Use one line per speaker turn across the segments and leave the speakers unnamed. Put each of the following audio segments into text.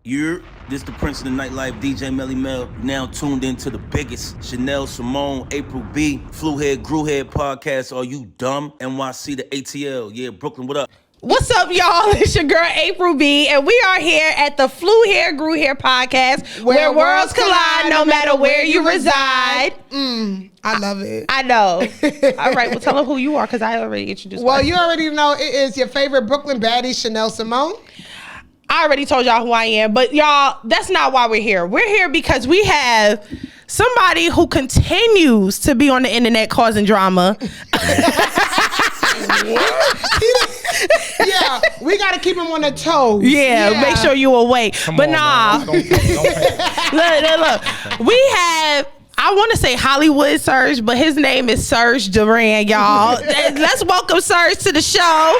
This the Prince of the Nightlife, DJ Melly Mel, now tuned into the biggest Shenelle Simone, April B, Flu Head, Grew Head podcast. Are you dumb? NYC, the ATL. Yeah, Brooklyn, what up?
What's up, y'all? It's your girl, April B, and we are here at the Flu Hair, Grew Hair podcast, where worlds collide no matter where you reside.
I love it.
I know. All right, well, tell them who you are, because I already introduced
Well,
myself.
you already know it is your favorite Brooklyn baddie, Shenelle Simone.
I already told y'all who I am, but y'all, that's not why we're here. We're here because we have somebody who continues to be on the internet causing drama.
Yeah, we got to keep him on the toes.
Yeah, make sure you awake. But nah,
Don't
look. We have, I want to say Hollywood Serge, but his name is Serge Durand, y'all. Let's welcome Serge to the show.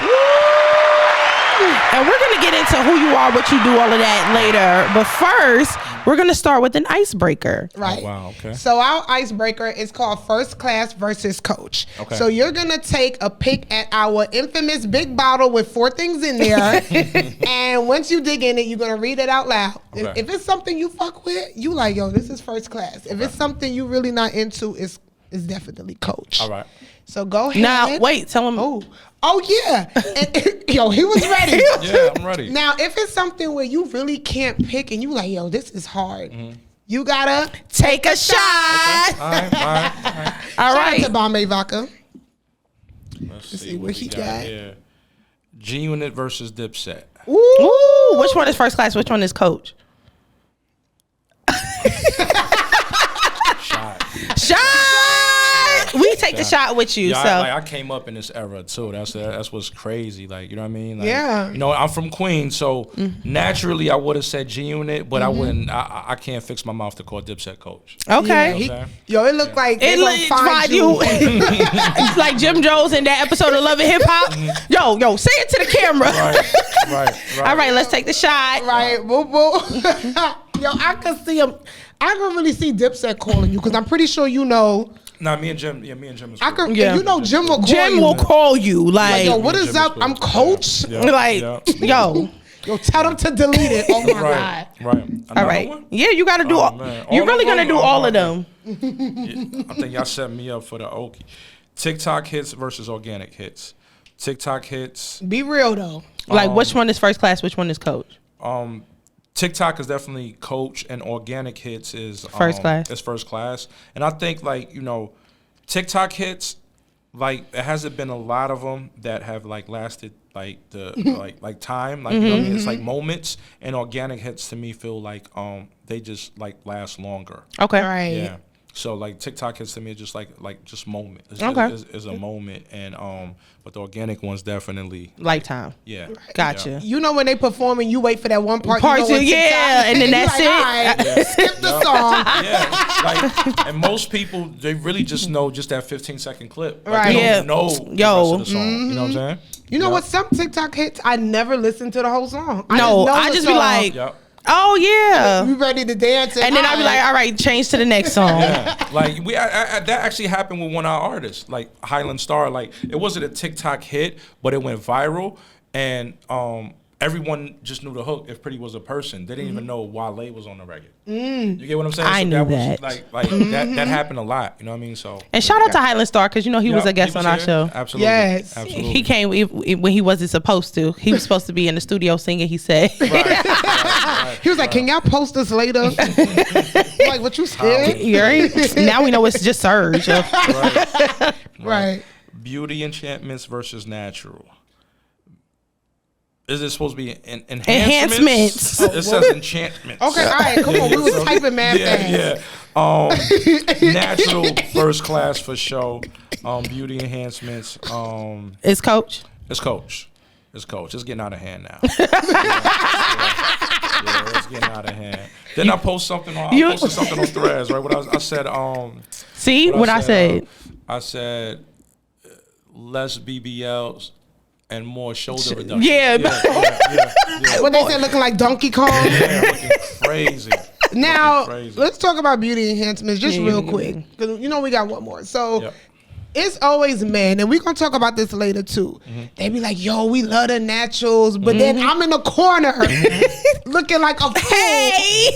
And we're going to get into who you are, what you do, all of that later. But first, we're going to start with an icebreaker.
Right.
Oh, wow, okay.
So our icebreaker is called First Class versus Coach.
Okay.
So you're going to take a pick at our infamous big bottle with 4 things in there. And once you dig in it, you're going to read it out loud.
Okay.
If it's something you fuck with, you like, yo, this is first class. If it's something you really not into, it's definitely Coach.
All right.
So go ahead.
Now, wait, tell him.
Oh yeah. And, yo, he was ready.
Yeah, I'm ready.
Now, if it's something where you really can't pick and you like, yo, this is hard, you gotta
Take a shot.
All right.
All
Shout out
right.
to Bombay Vodka.
Let's
see what he got.
here. G-Unit versus Dipset.
Ooh, which one is first class? Which one is Coach?
Shot.
We take the shot with you.
Yeah,
So
I came up in this era too. That's what's crazy. Like, you know what I mean? Like,
Yeah.
You know, I'm from Queens, so naturally I would have said G-Unit, but I wouldn't. I can't fix my mouth to call Dipset Coach.
okay.
You know what I'm saying?
Yo, it looked like they
It
gonna find you.
It's like Jim Jones in that episode of Love and Hip Hop. Yo, say it to the camera.
Right.
All right, let's take the shot.
Right, boo boo. Yo, I can see him. I can really see Dipset calling you because I'm pretty sure you know.
Nah, me and Jim is
I
cool.
can.
Yeah.
You know, Jim will call
Jim
you.
will call you
Like, yo,
like,
what is
Jim
up?
cool.
I'm Coach.
Yeah.
like,
Yeah.
yo.
Yo, tell them to delete it. Oh my
Right.
god.
Right.
All
Another
right.
one?
Yeah, you got to do
Oh,
all.
man.
You're
All
really
of
going to
them?
do
Oh,
all of
my
them.
Yeah, I think y'all set me up for the Okie. TikTok hits versus organic hits. TikTok hits.
Be real though.
Like, which one is first class? Which one is Coach?
TikTok is definitely Coach, and organic hits is
First class.
It's first class, and I think, like, you know, TikTok hits, like, there hasn't been a lot of them that have like lasted like the like time, like, you know what I mean? It's like moments, and organic hits to me feel like they just like last longer.
Okay.
Right.
Yeah. So like TikTok hits to me just like just moment. It's
Okay.
Is a moment, and but the organic ones definitely.
Lifetime.
Yeah.
Gotcha.
Yeah.
You know when they performing, you wait for that one part.
Part
you know,
two,
on
yeah,
TikTok,
and then
you
that's
like,
it.
All right,
Yeah.
skip the song.
Yeah, like, and most people, they really just know just that 15-second clip. Like,
Right.
They
Yeah.
don't know the
Yo.
rest of the song. You know what I'm saying?
You know
Yeah.
what? Some TikTok hits, I never listen to the whole song.
No,
know
I
the
just be
song.
like,
Yep.
oh, yeah.
We ready to dance,
And then I'd be like, all right, change to the next song.
Yeah. Like, that actually happened with one of our artists, like Highland Star. Like, it wasn't a TikTok hit, but it went viral, and everyone just knew the hook. If Pretty Was a Person, they didn't even know Wale was on the record. You get what I'm saying?
I knew
was
that.
like that happened a lot. You know what I mean? So.
And shout out to Highland Star, because, you know, he was
Yeah,
a guest on our
here.
show.
Absolutely.
Yes.
Absolutely.
He came when he wasn't supposed to. He was supposed to be in the studio singing, he said.
Right.
He was like, can y'all post this later? I'm like, what you scared?
You right? Now we know it's just Serge.
Right.
Beauty enchantments versus natural. Is it supposed to be enhancements?
Enhancements.
It says enchantments.
Okay, all right, come on. We was typing mad fast.
Yeah. Natural first class for show. Beauty enhancements.
It's Coach.
It's Coach. It's getting out of hand now. Yeah, it's getting out of hand. Then I posted something on Threads, right? What I said.
See what I said.
I said less BBLs and more shoulder reduction.
Yeah.
What they said, looking like Donkey Kong.
Yeah, looking crazy.
Now,
Crazy.
let's talk about beauty enhancements just
Yeah,
real
yeah,
quick. Because, you know, we got one more. So,
Yep.
it's always men, and we're gonna talk about this later too. They be like, yo, we love the naturals, but then I'm in the corner looking like a fool,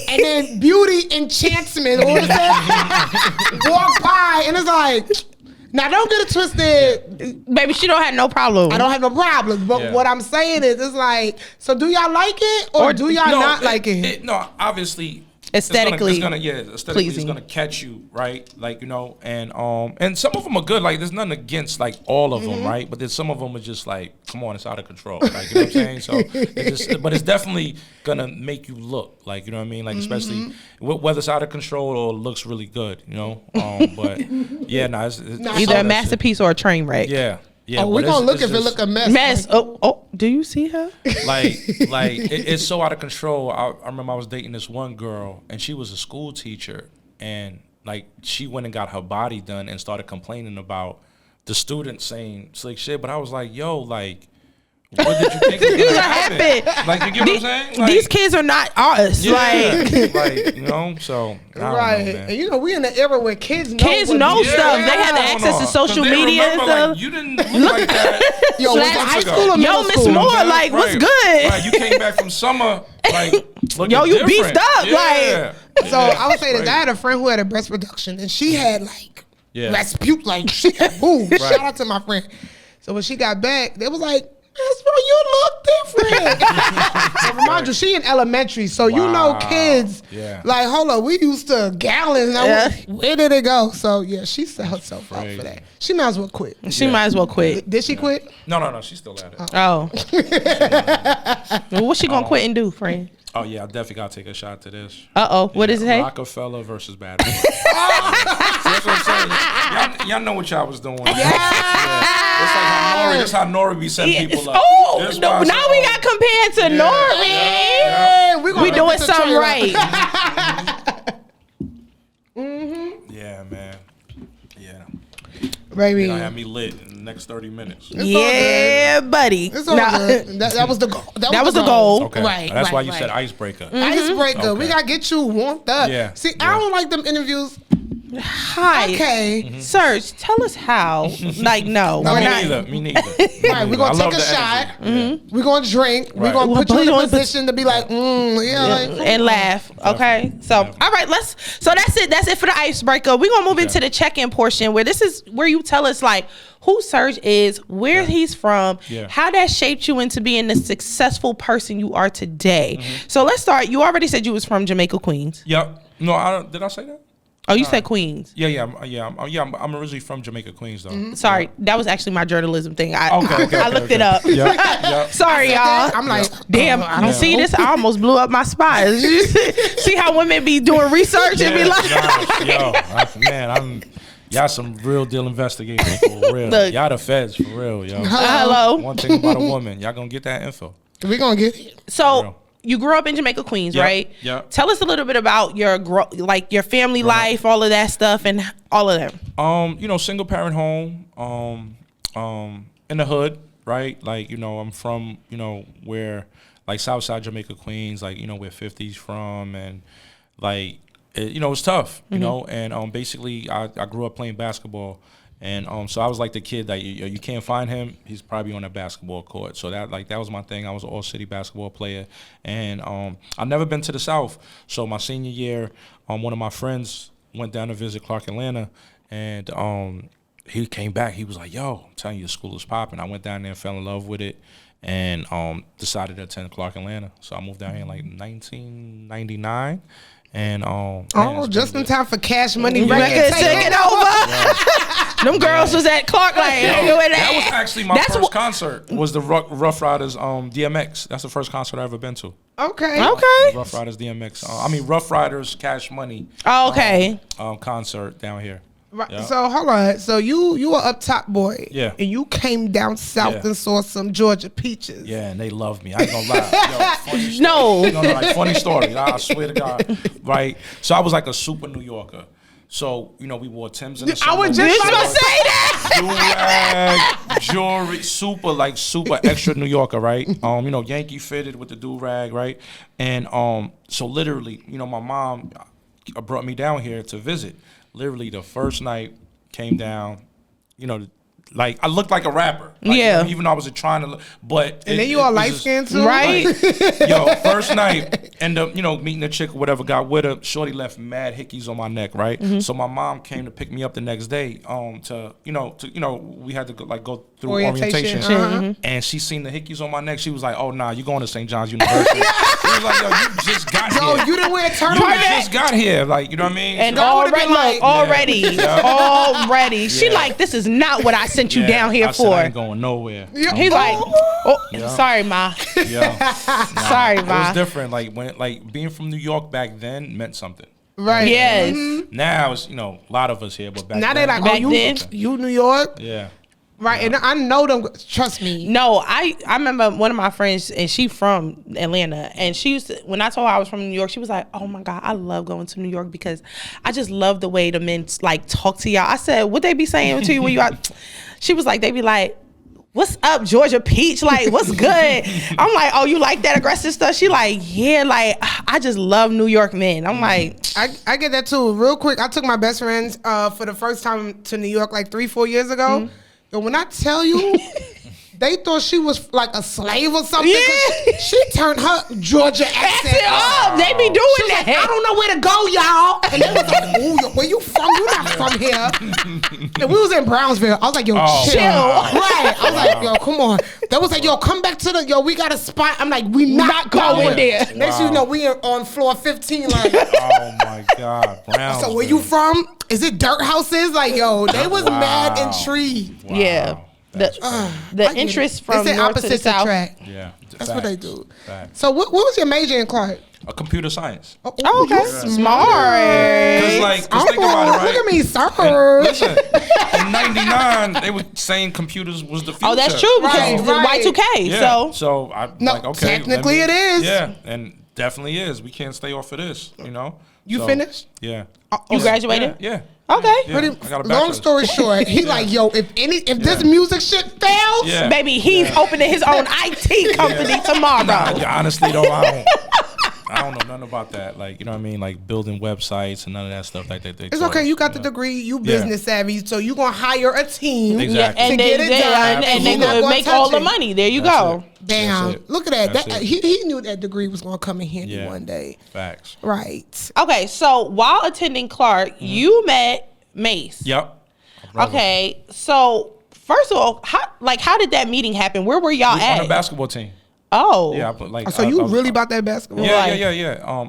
and then beauty enchantment all of a sudden walk by, and it's like, now don't get it twisted.
Baby, she don't have no problem.
I don't have no problems, but what I'm saying is, it's like, so do y'all like it, or do y'all not like it?
No, obviously.
Aesthetically,
aesthetically it's gonna catch you, right? Like, you know, and some of them are good. Like, there's nothing against like all of them, right? But there's some of them are just like, come on, it's out of control. Like, you know what I'm saying? So, but it's definitely gonna make you look like, you know what I mean? Like, especially whether it's out of control or looks really good, you know. But yeah, it's
either a masterpiece or a train wreck.
Yeah. Yeah,
we're gonna look if it look a mess.
Like, do you see her?
It's so out of control. I remember I was dating this one girl, and she was a school teacher, and like she went and got her body done and started complaining about the students saying slick shit. But I was like, yo, like, what did you think was gonna happen? Like, you get what I'm saying? Like,
these kids are not us.
Yeah, like, you know, so I don't know, man.
And you know, we in the era where kids know
stuff. They have access to social media and stuff.
Like, you didn't look like that.
Yo, was it high school or middle
Miss
school?
Moore, like, what's good?
Right, you came back from summer, like, looking
Yo, you
different.
beefed up,
Yeah.
So I would say that I had a friend who had a breast reduction, and she had like Rasputin, like she had boom. Shout out to my friend. So when she got back, they was like, bro, you look different. So remind you, she in elementary, so you know kids. Yeah. Like, hold on, we used to gallons. Now where did it go? So yeah, she set herself up for that. She might as well quit.
She might as well quit.
Did she quit?
No, she's still at it.
Oh. Well, what's she gonna quit and do, friend?
Oh yeah, I definitely gotta take a shot to this.
What is it? Hey?
Rockefeller versus Bad Boy. That's what I'm saying. Y'all know what y'all was doing. It's like how Nori. That's how Nori be setting people up.
Oh, now we got compared to Nori. We doing something right.
Yeah, man. Yeah.
Baby.
You gonna have me lit in the next 30 minutes.
Yeah, buddy.
It's all good. That was the goal.
That was the goal.
Okay.
Right.
That's why you said icebreaker.
Icebreaker.
Okay.
We gotta get you warmed up.
Yeah.
See, I don't like them interviews.
Hi.
Okay.
Serge, tell us how. Like, no, we're not.
Me neither.
Right, we're gonna take a shot. We're gonna drink. We're gonna put you in a position to be like,
and laugh. Okay. So, all right, so that's it. That's it for the icebreaker. We're gonna move into the check-in portion where this is where you tell us like who Serge is, where he's from, how that shaped you into being the successful person you are today. So let's start. You already said you was from Jamaica, Queens.
Yep. No, did I say that?
Oh, you said Queens.
I'm originally from Jamaica, Queens, though.
Sorry, that was actually my journalism thing. I looked it up.
Yep.
Sorry, y'all.
I'm like,
damn, I don't see this. I almost blew up my spot. See how women be doing research and be like,
man, y'all some real deal investigators for real.
Look.
Y'all the feds for real, yo.
Hello.
One thing about a woman, y'all gonna get that info.
We're gonna get it.
So you grew up in Jamaica, Queens, right?
Yeah.
Tell us a little bit about your your family life, all of that stuff, and all of that.
Single parent home, in the hood, right? Like, I'm from, where like Southside Jamaica, Queens, like, where 50's from, and like, it's tough, you know, and basically I grew up playing basketball. And so I was like the kid that you can't find him. He's probably on a basketball court. So that was my thing. I was an all-city basketball player, and I've never been to the South. So my senior year, one of my friends went down to visit Clark, Atlanta, and he came back. He was like, "Yo, I'm telling you, the school is popping." I went down there and fell in love with it, and decided to attend Clark, Atlanta. So I moved down here in like 1999. And
just in time for Cash Money
Records taking over. Them girls was at Clark like
that was actually my first concert. Was the Rough Riders DMX. That's the first concert I ever been to.
Okay.
Rough Riders DMX. Rough Riders Cash Money.
Oh, okay.
Concert down here.
Right. Yeah. So hold on. So you were up top boy.
Yeah.
And you came down south and saw some Georgia peaches.
Yeah, and they loved me. I ain't gonna lie. Funny story. No, like funny story. I swear to God. Right. So I was like a super New Yorker. So, we wore Timbs in the summer.
I was just going to say that.
Do-rag, jewelry, super extra New Yorker, right? Yankee fitted with the do-rag, right? And so literally, my mom brought me down here to visit. Literally the first night, came down, like I looked like a rapper. Like, even though I wasn't trying to look, but
and then you all light skinned too,
right?
Like, first night, end up, meeting a chick or whatever, got with her. Shorty left mad hickeys on my neck, right?
Mm-hmm.
So my mom came to pick me up the next day, we had to go through orientation. And she seen the hickeys on my neck. She was like, "Oh nah, you going to St. John's University?" She was like, "Yo, you just got here.
Yo, you didn't wear a turtleneck.
You just got here, like, you know what I mean?"
And
So,
already, she like, this is not what I sent you down here
I
for.
said, I ain't going nowhere.
He's like, sorry, ma. Sorry,
It
ma.
was different. Like being from New York back then meant something.
Right.
Yes.
Now it's a lot of us here, but back
now
then,
they like,
Back
oh,
then?
you New York.
yeah.
Right, and I know them. Trust me.
No, I remember one of my friends, and she from Atlanta, and she used to, when I told her I was from New York, she was like, "Oh my God, I love going to New York because I just love the way the men like talk to y'all." I said, "What they be saying to you when you out?" She was like, "They be like, what's up, Georgia Peach? Like, what's good?" I'm like, "Oh, you like that aggressive stuff?" She like, "Yeah, like I just love New York men." I'm like,
I get that too. Real quick, I took my best friends for the first time to New York like 3-4 years ago. And when I tell you, they thought she was like a slave or something.
Yeah.
She turned her Georgia accent
up. They be doing that.
Like, I don't know where to go, y'all. And they was like, "Ooh, where you from? You not from here." And we was in Brownsville. I was like, "Yo, chill." Right. I was like, "Yo, come on." They was like, "Yo, come back to we got a spot." I'm like, "We not going there." Next you know, we are on floor 15. Like,
oh my God, Brownsville.
So where you from? Is it dirt houses? Like, yo, they was mad intrigued.
Wow.
yeah. The interest from
they say
north to the
opposites
south.
attract.
Yeah,
That's what they do.
Facts.
So what was your major in Clark?
A computer science.
Oh,
Okay.
you
Smart.
Cause think about it, right?
Look at me, sir.
Listen, in '99, they were saying computers was the future.
Oh, that's true because
Right.
Y2K.
Yeah.
So
I'm
No,
like, okay.
technically it is.
Yeah, and definitely is. We can't stay off of this,
You
So,
finished?
Yeah.
you graduated?
Yeah.
Okay.
Yeah.
Pretty,
I got a
long
bachelor's.
story short, he like, yo, if this music shit fails,
Yeah.
Baby, he's opening his own IT company tomorrow.
I honestly don't. I don't know nothing about that. Like, you know what I mean? Like building websites and none of that stuff like that.
it's okay. You got the degree. You business savvy, so you gonna hire a team.
Exactly.
And
To get it done,
and
he's
they
not
could
gonna
make
touch
all the
it.
money. There you
That's
go.
it.
Damn,
That's it.
look at that.
That's it.
He knew that degree was gonna come in handy one day.
Facts.
Right.
Okay, so while attending Clark, you met Mace.
Yep.
Okay, so first of all, how did that meeting happen? Where were y'all
On
at?
the basketball team.
Oh,
Yeah, but like.
So you really about that basketball?
Yeah.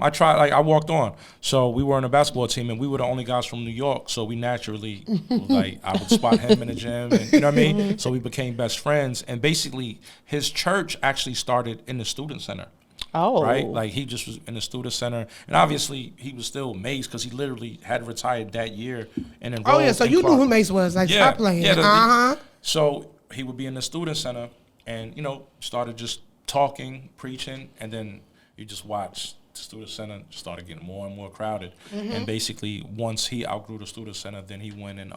I tried. Like I walked on. So we were on a basketball team, and we were the only guys from New York. So we naturally, like, I would spot him in the gym, and you know what I mean. So we became best friends. And basically, his church actually started in the student center.
Oh,
Right, like he just was in the student center, and obviously he was still Mace because he literally had retired that year and enrolled.
Oh yeah, so
in
you
Clark.
knew who Mace was. Like, stop playing.
Yeah, So he would be in the student center, and started just talking, preaching, and then you just watch the student center started getting more and more crowded. And basically, once he outgrew the student center, then he went and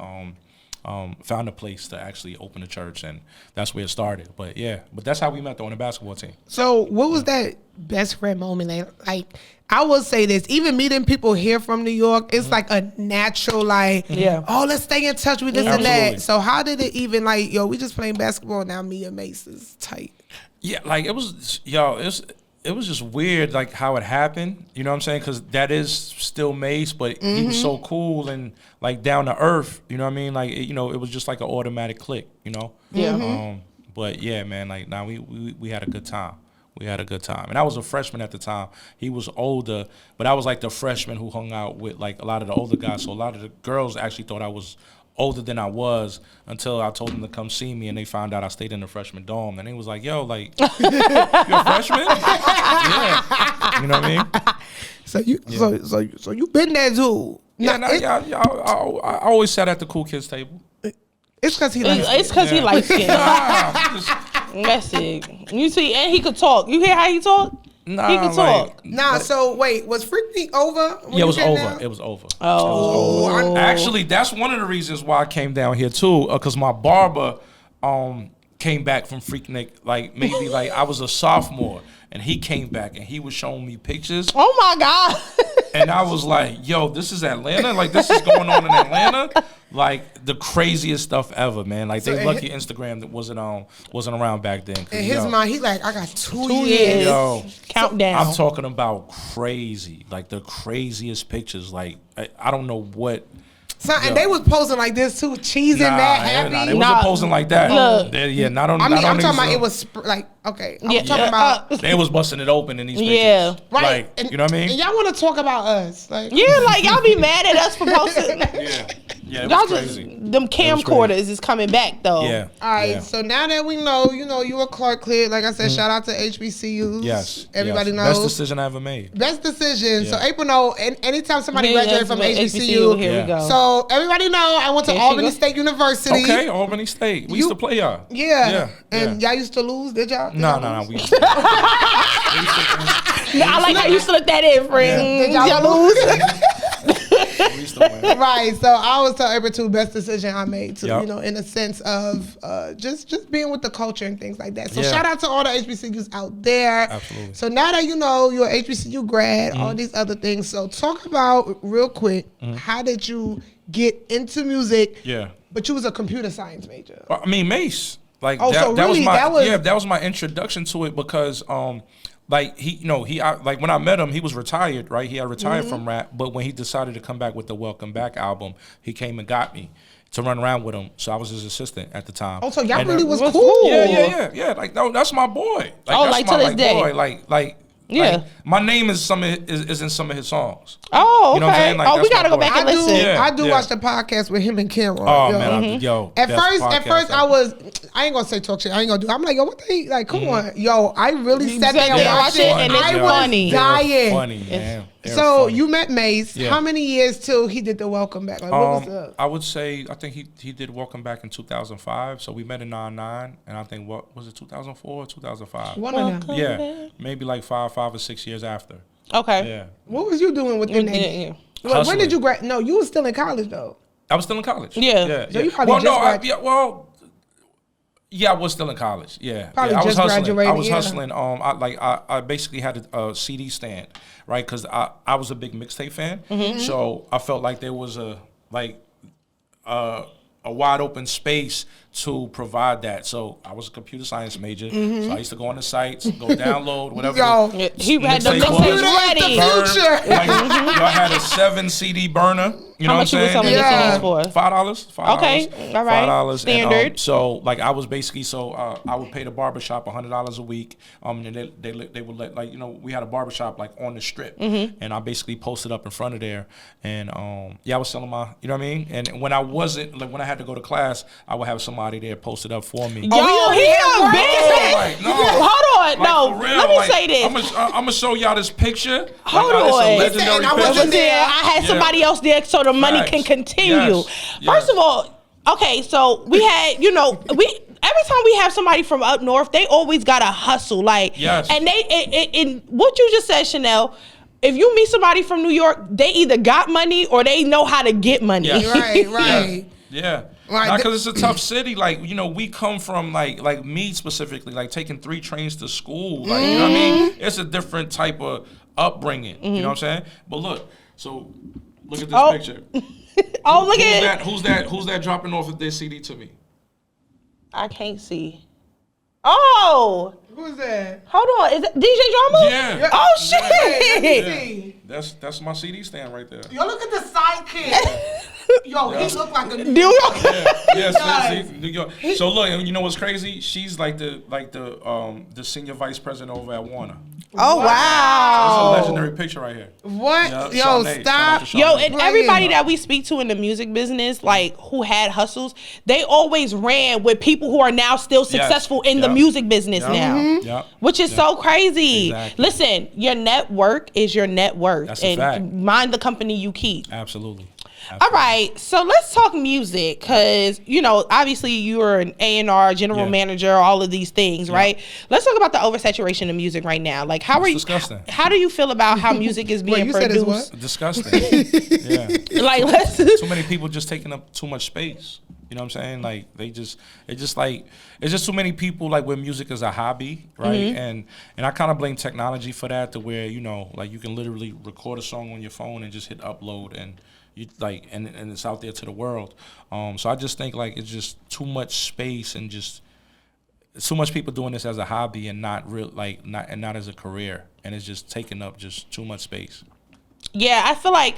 found a place to actually open a church, and that's where it started. But that's how we met though, on the basketball team.
So what was that best friend moment? Like I will say this, even meeting people here from New York, it's like a natural oh, let's stay in touch with this and
Absolutely.
that. So how did it even we just playing basketball, now me and Mace is tight.
Yeah, like it was just weird, like how it happened. You know what I'm saying? Because that is still Mace, but he was so cool and like down to earth. You know what I mean? Like it was just like an automatic click.
Yeah.
But yeah, man, like now we had a good time. We had a good time, and I was a freshman at the time. He was older, but I was like the freshman who hung out with like a lot of the older guys. So a lot of the girls actually thought I was older than I was until I told them to come see me, and they found out I stayed in the freshman dorm, and they was like, "Yo, like, you're a freshman?" Yeah, you know what I mean.
So you been there too.
Yeah, I always sat at the cool kids table.
It's because he likes
It's because he light skinned. That's it. You see, and he could talk. You hear how he talk?
Nah,
he could talk.
So wait, was Freak Week over?
Yeah, it was over. It was over.
Oh.
Actually, that's one of the reasons why I came down here too, because my barber came back from Freaknik, like maybe like I was a sophomore, and he came back and he was showing me pictures.
Oh my God.
And I was like, yo, this is Atlanta? Like, this is going on in Atlanta? Like, the craziest stuff ever, man. Like, they lucky Instagram that wasn't around back then.
In his mind, he like, I got 2 years.
Yo,
countdown.
I'm talking about crazy. Like, the craziest pictures. Like, I don't know what.
And they was posing like this too, cheesing that happy.
They wasn't posing like that.
Look.
Not on.
I'm talking about it was like, okay. I'm talking about.
They was busting it open in these pictures.
Yeah.
Right.
Like, you know what I mean?
And y'all want to talk about us. Like,
Yeah, like y'all be mad at us for posting.
Yeah, it
Y'all
was
just,
crazy.
them camcorders is coming back though.
Yeah.
All right, so now that we know, you were Clark cleared. Like I said, shout out to HBCUs.
Yes.
Everybody knows.
Best decision I ever made.
Best decision.
Yeah.
So April know, anytime somebody
Yeah,
graduated from
HBCU,
HBCU.
here we go.
So everybody know I went to Albany State University.
Okay, Albany State. We used to play y'all.
Yeah. And y'all used to lose, did y'all?
No. We used to
I like how you slipped that in, friend.
Did y'all lose?
we used to win.
Right. So I was telling April too, best decision I made too,
Yep.
in a sense of just being with the culture and things like that. So
Yeah.
shout out to all the HBCUs out there.
Absolutely.
So now that you know you're an HBCU grad, all these other things. So talk about real quick, how did you get into music?
Yeah.
But you was a computer science major.
I mean, Mace. Like
Oh,
that,
so
that was
really,
my
that was-
my introduction to it because like like when I met him, he was retired, right? He had retired from rap, but when he decided to come back with the Welcome Back album, he came and got me to run around with him. So I was his assistant at the time.
Oh, so y'all
And,
really was
was
cool.
Yeah. Like, no, that's my boy. Like, that's
to
my
this day.
boy. Like,
Yeah.
my name is in some of his songs.
Oh, okay.
You know what I'm saying? Like,
oh, we
that's
gotta
my
go back
boy.
and listen.
I do
Yeah.
watch the podcast with him and Cameron.
Oh
yo.
man,
At
best
first,
podcast ever.
I ain't gonna say talk shit. I ain't gonna do. I'm like, yo, what they like? Come on, yo. I really sat there and
there,
watched
watch
it,
it, and it's
I
funny.
was
They're
dying.
Funny, man. They're
So
funny.
you met Mace.
Yeah.
How many years till he did the Welcome Back? Like, what was the?
I would say I think he did Welcome Back in 2005. So we met in 99, and I think what was it 2004 or 2005?
One of them.
Yeah, maybe like five or 6 years after.
Okay.
Yeah,
What was you doing within that?
Yeah.
When
Hustling.
did you grad? No, you was still in college though.
I was still in college.
Yeah.
So you probably
well,
just
no,
grad-
yeah, I was still in college. Yeah,
Probably
yeah, I was
just
hustling.
graduated,
I was
yeah.
hustling. I basically had a CD stand, right? Because I was a big mixtape fan, so I felt like there was a wide open space to provide that. So I was a computer science major, so I used to go on the sites, go download whatever.
Yo,
Yeah, he had the
Mixtape
mixtapes
was.
ready.
Burn. Future.
Like, I had a 7 CD burner. You know
How
what I'm
much you was
saying?
selling the
Yeah.
CDs for?
$5.
Okay, all right.
$5.
Standard.
And, so like I was basically I would pay the barbershop $100 a week. And they would let, like, we had a barbershop like on the strip, and I basically posted up in front of there, and I was selling my, you know what I mean. And when I wasn't, like, when I had to go to class, I would have somebody there posted up for me.
Yo, he a big.
Like, no.
Hold on,
Like,
no.
for real,
Let me
like,
say this.
I'm gonna show y'all this picture.
Hold
Like,
on.
it's a
He
legendary
said I
I
picture.
was there. I had
Yeah.
somebody else there so the money
Facts.
can continue.
Yes.
First of all, okay, so we had, we every time we have somebody from up north, they always gotta hustle, like,
Yes.
and and what you just said, Shenelle. If you meet somebody from New York, they either got money or they know how to get money.
Yes.
Right.
Yeah.
Right.
Not because it's a tough city. Like, we come from, like me specifically, like taking 3 trains to school. Like, you know what I mean? It's a different type of upbringing. You know what I'm saying? But look at this
Oh.
picture.
Oh, look at it.
Who's that dropping off of their CD to me?
I can't see. Oh,
Who's that?
hold on. Is it DJ Drama?
Yeah.
Oh shit.
Hey,
That's my CD stand right there.
yo, look at the sidekick. Yo, he look like a
New York.
Yes, New York. So look, and you know what's crazy? She's like the senior vice president over at Warner.
Oh
That's
wow.
a legendary picture right here.
What?
Yeah,
Yo,
Shawnee.
stop.
Shout out to
Yo, and
Right
everybody
here.
that we speak to in the music business, like who had hustles, they always ran with people who are now still successful in the
Yep.
music business
Yep.
now,
Yep.
which is so crazy.
Exactly.
Listen, your network is your net worth,
That's a
and
fact.
mind the company you keep.
Absolutely.
All right, so let's talk music because, obviously you're an A&R, general
Yeah.
manager, all of these things, right? Let's talk about the oversaturation of music right now. Like, how
It's
are you?
disgusting.
How do you feel about how music is being
you said it's
produced?
what?
Disgusting. Yeah.
Like, let's.
Too many people just taking up too much space. You know what I'm saying? Like it's just too many people like where music is a hobby, right? And I kind of blame technology for that, to where, you know, like you can literally record a song on your phone and just hit upload, and you like and it's out there to the world. So I just think like it's just too much space, and just so much people doing this as a hobby and not as a career, and it's just taking up just too much space.
Yeah, I feel like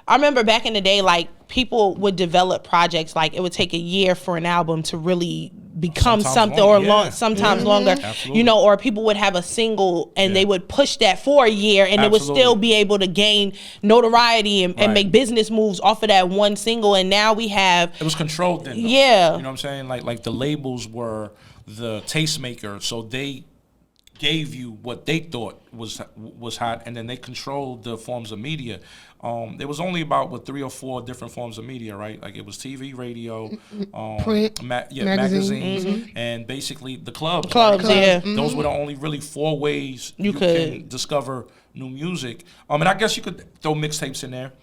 I remember back in the day, like people would develop projects, like it would take a year for an album to really become
Sometimes
something,
longer,
or sometimes longer.
Absolutely.
You know, or people would have a single and they would push that for a year, and it would still be able to gain notoriety and make business moves off of that one single. And now we have,
it was controlled then, though.
Yeah,
you know what I'm saying? Like the labels were the tastemaker, so they gave you what they thought was hot, and then they controlled the forms of media. There was only about 3 or 4 different forms of media, right? Like it was TV, radio,
print,
magazines, and basically the clubs.
Clubs,
right?
yeah.
Those were the only really 4 ways you can discover new music. And I guess you could throw mixtapes in there.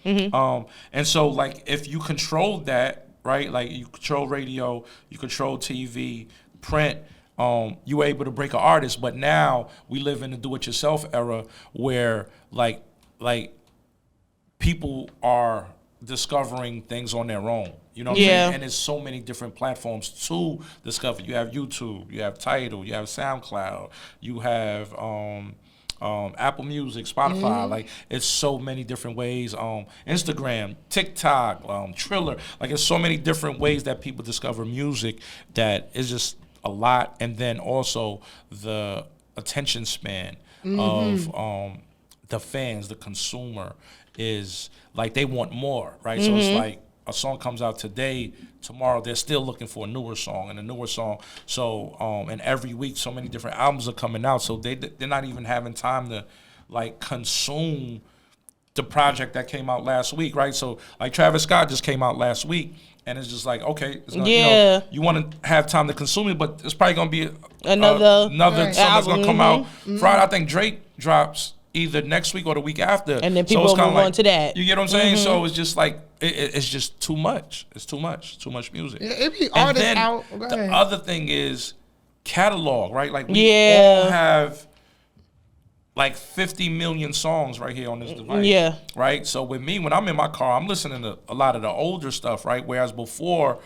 And so like if you controlled that, right? Like you control radio, you control TV, print. You were able to break an artist, but now we live in the do-it-yourself era where like people are discovering things on their own. You know what I'm saying? And there's so many different platforms to discover. You have YouTube, you have Tidal, you have SoundCloud, you have Apple Music, Spotify. Like it's so many different ways. Instagram, TikTok, Triller. Like it's so many different ways that people discover music that is just a lot. And then also the attention span of the fans, the consumer, is like they want more, right? So it's like a song comes out today, tomorrow they're still looking for a newer song and a newer song. So and every week so many different albums are coming out, so they're not even having time to like consume the project that came out last week, right? So like Travis Scott just came out last week, and it's just like, okay, it's gonna, you know, you want to have time to consume it, but it's probably gonna be another song that's gonna come out Friday. I think Drake drops either next week or the week after,
and then people move on to that.
You get what I'm saying? So it's just like it's just too much. It's too much music.
Yeah, it be artists out.
The other thing is catalog, right? Like we all have like 50 million songs right here on this device. Yeah. Right? So with me, when I'm in my car, I'm listening to a lot of the older stuff, right? Whereas before,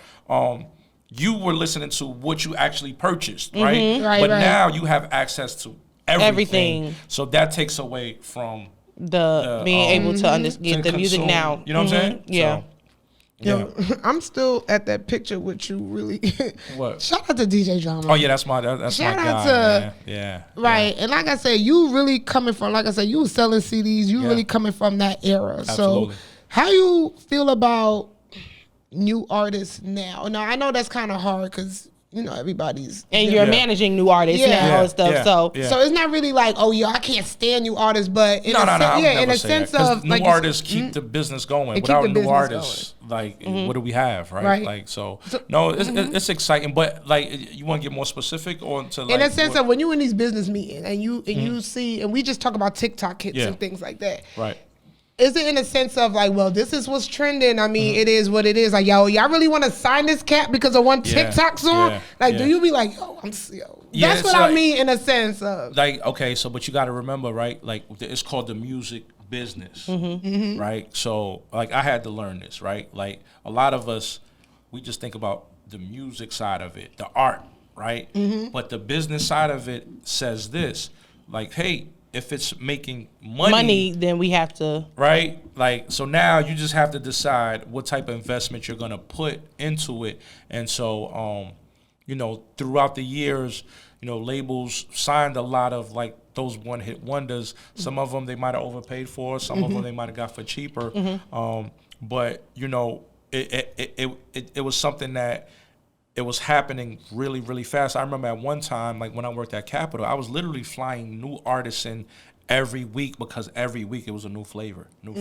you were listening to what you actually purchased, right? But now you have access to everything. So that takes away from the being able to understand the music now. You know what I'm saying?
Yeah.
So,
Yo, I'm still at that picture with you. Really,
what?
Shout out to DJ Drama.
Oh yeah, that's my guy. Man. Yeah,
right. And like I said, you really coming from, like I said, you was selling CDs. You really coming from that era.
Absolutely.
So, how you feel about new artists now? Now I know that's kind of hard because, you know, everybody's
you're managing new artists now and stuff. So
it's not really like, oh yeah, I can't stand new artists, but in a sense of
new
like
artists keep the business going. Without new artists, like what do we have, right? Like so no, it's exciting, but like you want to get more specific or to like
in a sense of when you in these business meetings and you see, and we just talk about TikTok hits and things like that,
right?
Is it in a sense of like, well, this is what's trending? I mean, it is what it is. Like, y'all really want to sign this cat because of one TikTok song? Do you be like, that's what I mean in a sense of.
Like, okay, so, but you got to remember, right? Like, it's called the music business, right? So, like, I had to learn this, right? Like, a lot of us, we just think about the music side of it, the art, right? But the business side of it says this, like, hey, if it's making money,
then we have to.
Right? Like, so now you just have to decide what type of investment you're going to put into it. And so, you know, throughout the years, you know, labels signed a lot of like those one-hit wonders. Some of them they might have overpaid for. Some of them they might have got for cheaper. But, you know, it was something that it was happening really, really fast. I remember at one time, like when I worked at Capitol, I was literally flying new artists in every week because every week it was a new flavor, new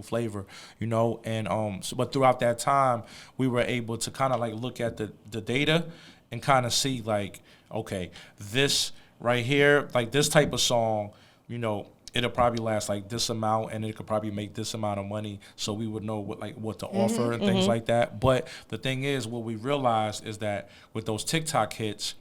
flavor, you know? And but throughout that time, we were able to kind of like look at the data and kind of see like, okay, this right here, like this type of song, you know, it'll probably last like this amount, and it could probably make this amount of money, so we would know what to offer and things like that. But the thing is, what we realized is that with those TikTok hits,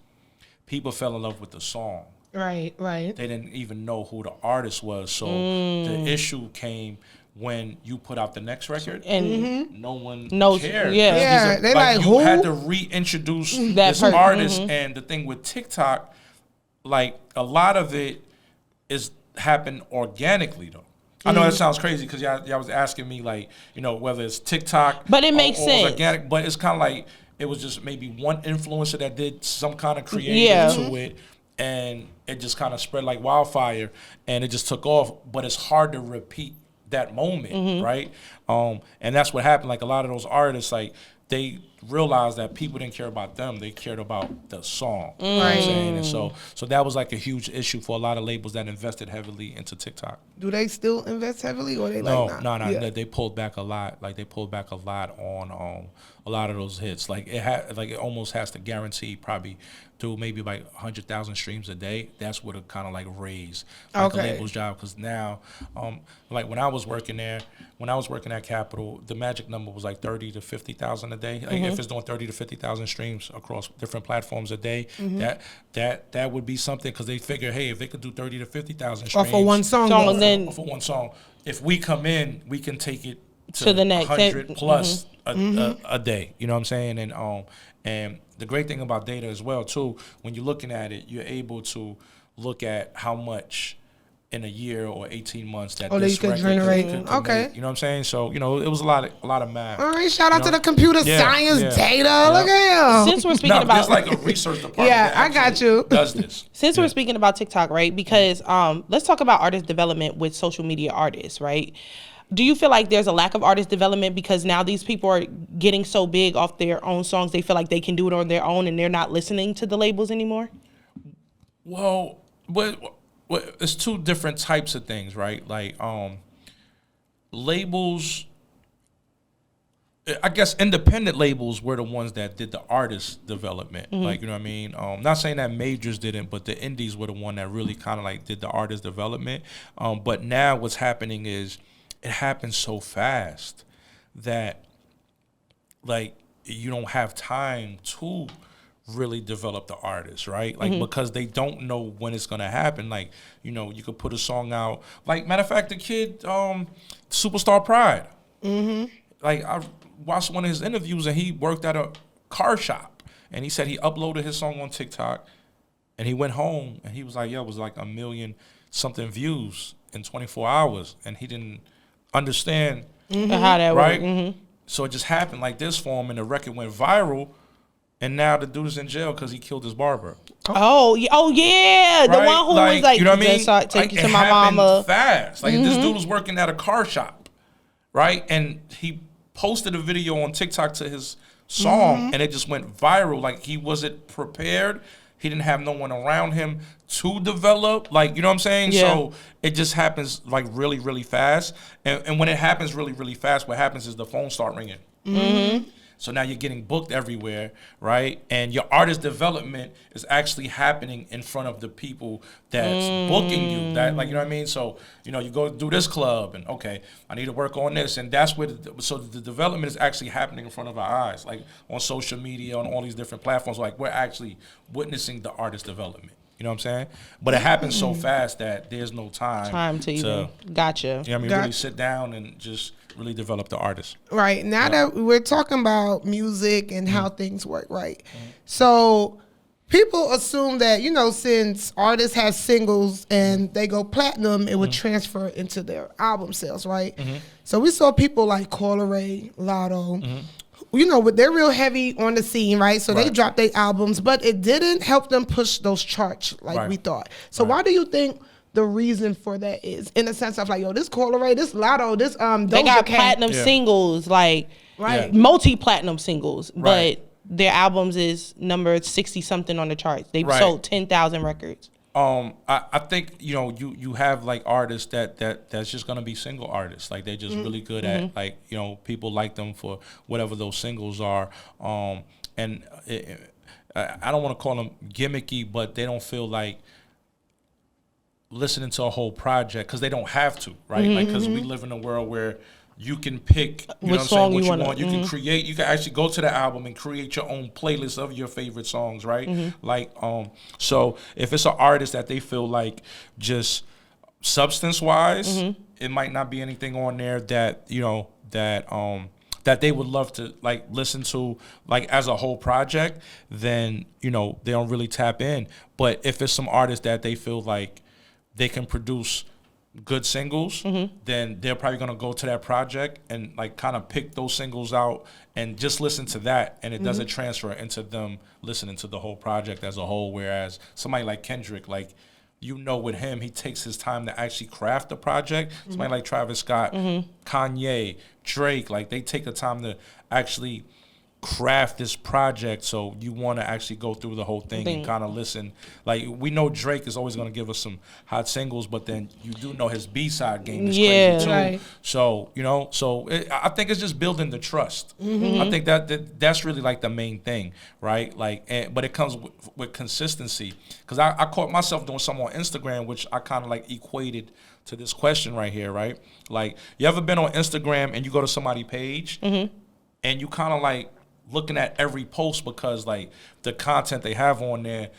people fell in love with the song.
Right.
They didn't even know who the artist was. So the issue came when you put out the next record and no one cared.
Yeah, they like
you
who?
had to reintroduce this
person.
artist. And the thing with TikTok, like a lot of it is happened organically though. I know that sounds crazy because y'all was asking me like, you know, whether it's TikTok,
but it makes sense.
Organic, but it's kind of like it was just maybe one influencer that did some kind of creative to it, and it just kind of spread like wildfire, and it just took off. But it's hard to repeat that moment, right? And that's what happened. Like a lot of those artists, like they realized that people didn't care about them; they cared about the song. You know what I'm saying? And so that was like a huge issue for a lot of labels that invested heavily into TikTok.
Do they still invest heavily, or they
No. They pulled back a lot. Like they pulled back a lot on a lot of those hits. Like it almost has to guarantee probably do maybe like 100,000 streams a day. That's what it kind of like raised like a label's job. Because now, like when I was working there, when I was working at Capitol, the magic number was like 30 to 50,000 a day. Like if it's doing 30 to 50,000 streams across different platforms a day, that would be something. Because they figure, hey, if they could do 30 to 50,000 streams
for one song,
for one song, if we come in, we can take it
to the next
100 plus a day. You know what I'm saying? And the great thing about data as well too, when you're looking at it, you're able to look at how much in a year or 18 months that this record could make. You know what I'm saying? So, you know, it was a lot of math.
All right, shout out to the computer science data. Look at him.
Since we're speaking about,
there's like a research department that
I got you.
does this.
Since we're speaking about TikTok, right? Because let's talk about artist development with social media artists, right? Do you feel like there's a lack of artist development because now these people are getting so big off their own songs, they feel like they can do it on their own and they're not listening to the labels anymore?
Well, it's two different types of things, right? Like labels, I guess independent labels were the ones that did the artist development. Like, you know what I mean? Not saying that majors didn't, but the indies were the one that really kind of like did the artist development. But now what's happening is it happens so fast that like you don't have time to really develop the artist, right? Like because they don't know when it's gonna happen. Like, you know, you could put a song out. Like matter of fact, the kid, Superstar Pride. Like I watched one of his interviews and he worked at a car shop and he said he uploaded his song on TikTok and he went home and he was like, yo, it was like 1 million something views in 24 hours and he didn't understand
how that
worked. So it just happened like this for him and the record went viral. And now the dude is in jail because he killed his barber.
Oh yeah, right? The one who was like,
you know what I mean?
Take you to my mama.
Fast. Like this dude was working at a car shop, right? And he posted a video on TikTok to his song, and it just went viral. Like he wasn't prepared. He didn't have no one around him to develop. Like, you know what I'm saying?
Yeah.
So it just happens like really, really fast. And when it happens really, really fast, what happens is the phone start ringing. So now you're getting booked everywhere, right? And your artist development is actually happening in front of the people that's booking you. That, like, you know what I mean? So, you know, you go do this club and, okay, I need to work on this. And that's where, so the development is actually happening in front of our eyes, like on social media, on all these different platforms. Like, we're actually witnessing the artist development. You know what I'm saying? But it happens so fast that there's no time
to even. Gotcha.
You know what I mean? Really sit down and just really develop the artist.
Right. Now that we're talking about music and how things work, right? So people assume that, you know, since artists have singles and they go platinum, it would transfer into their album sales, right? So we saw people like Coil Ray, Lotto, you know, but they're real heavy on the scene, right? So they dropped their albums, but it didn't help them push those charts like we thought. So why do you think the reason for that is? In the sense of like, yo, this Coil Ray, this Lotto, this
they got platinum singles, like multi-platinum singles, but their albums is number 60 something on the charts. They've sold 10,000 records.
I think, you know, you have like artists that's just gonna be single artists. Like they're just really good at, like, you know, people like them for whatever those singles are. And I don't want to call them gimmicky, but they don't feel like listening to a whole project because they don't have to, right? Like, because we live in a world where you can pick, you know what I'm saying, what you want. You can create, you can actually go to the album and create your own playlist of your favorite songs, right? Like, so if it's an artist that they feel like just substance-wise, it might not be anything on there that, you know, that they would love to like listen to like as a whole project, then, you know, they don't really tap in. But if it's some artist that they feel like they can produce good singles, then they're probably gonna go to that project and like kind of pick those singles out and just listen to that, and it doesn't transfer into them listening to the whole project as a whole. Whereas somebody like Kendrick, like, you know, with him, he takes his time to actually craft the project. Somebody like Travis Scott, Kanye, Drake, like they take the time to actually craft this project, so you want to actually go through the whole thing and kind of listen. Like, we know Drake is always going to give us some hot singles, but then you do know his B-side game is crazy too. Right. So, you know, I think it's just building the trust. I think that's really like the main thing, right? Like, but it comes with consistency, because I caught myself doing something on Instagram, which I kind of like equated to this question right here, right? Like, you ever been on Instagram and you go to somebody's page and you kind of like looking at every post because like the content they have on there,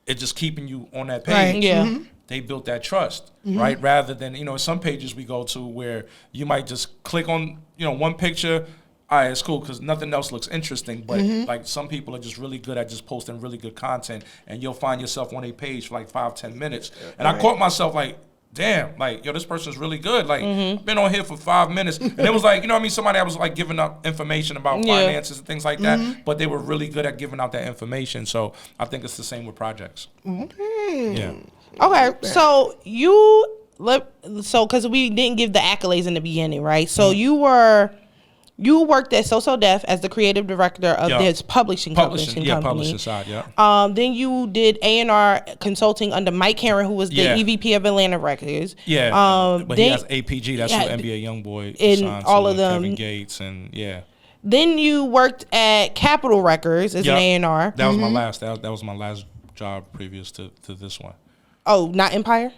it's just keeping you on that page.
Right, yeah.
They built that trust, right? Rather than, you know, some pages we go to where you might just click on, you know, one picture, all right, it's cool because nothing else looks interesting, but like some people are just really good at just posting really good content, and you'll find yourself on a page for like 5-10 minutes. And I caught myself like, damn, like, yo, this person's really good. Like, I've been on here for 5 minutes. And it was like, you know what I mean? Somebody that was like giving up information about finances and things like that, but they were really good at giving out that information. So I think it's the same with projects. Yeah.
Okay, so because we didn't give the accolades in the beginning, right? So you worked at So Def as the creative director of this publishing company.
Yeah, publishing side, yeah.
Then you did A&R consulting under Mike Herron, who was the EVP of Atlantic Records.
Yeah, but he has APG, that's who NBA Youngboy signed to,
all of them.
Kevin Gates, and
Then you worked at Capitol Records as an A&R.
That was my last. That was my last job previous to this one.
Oh, not Empire?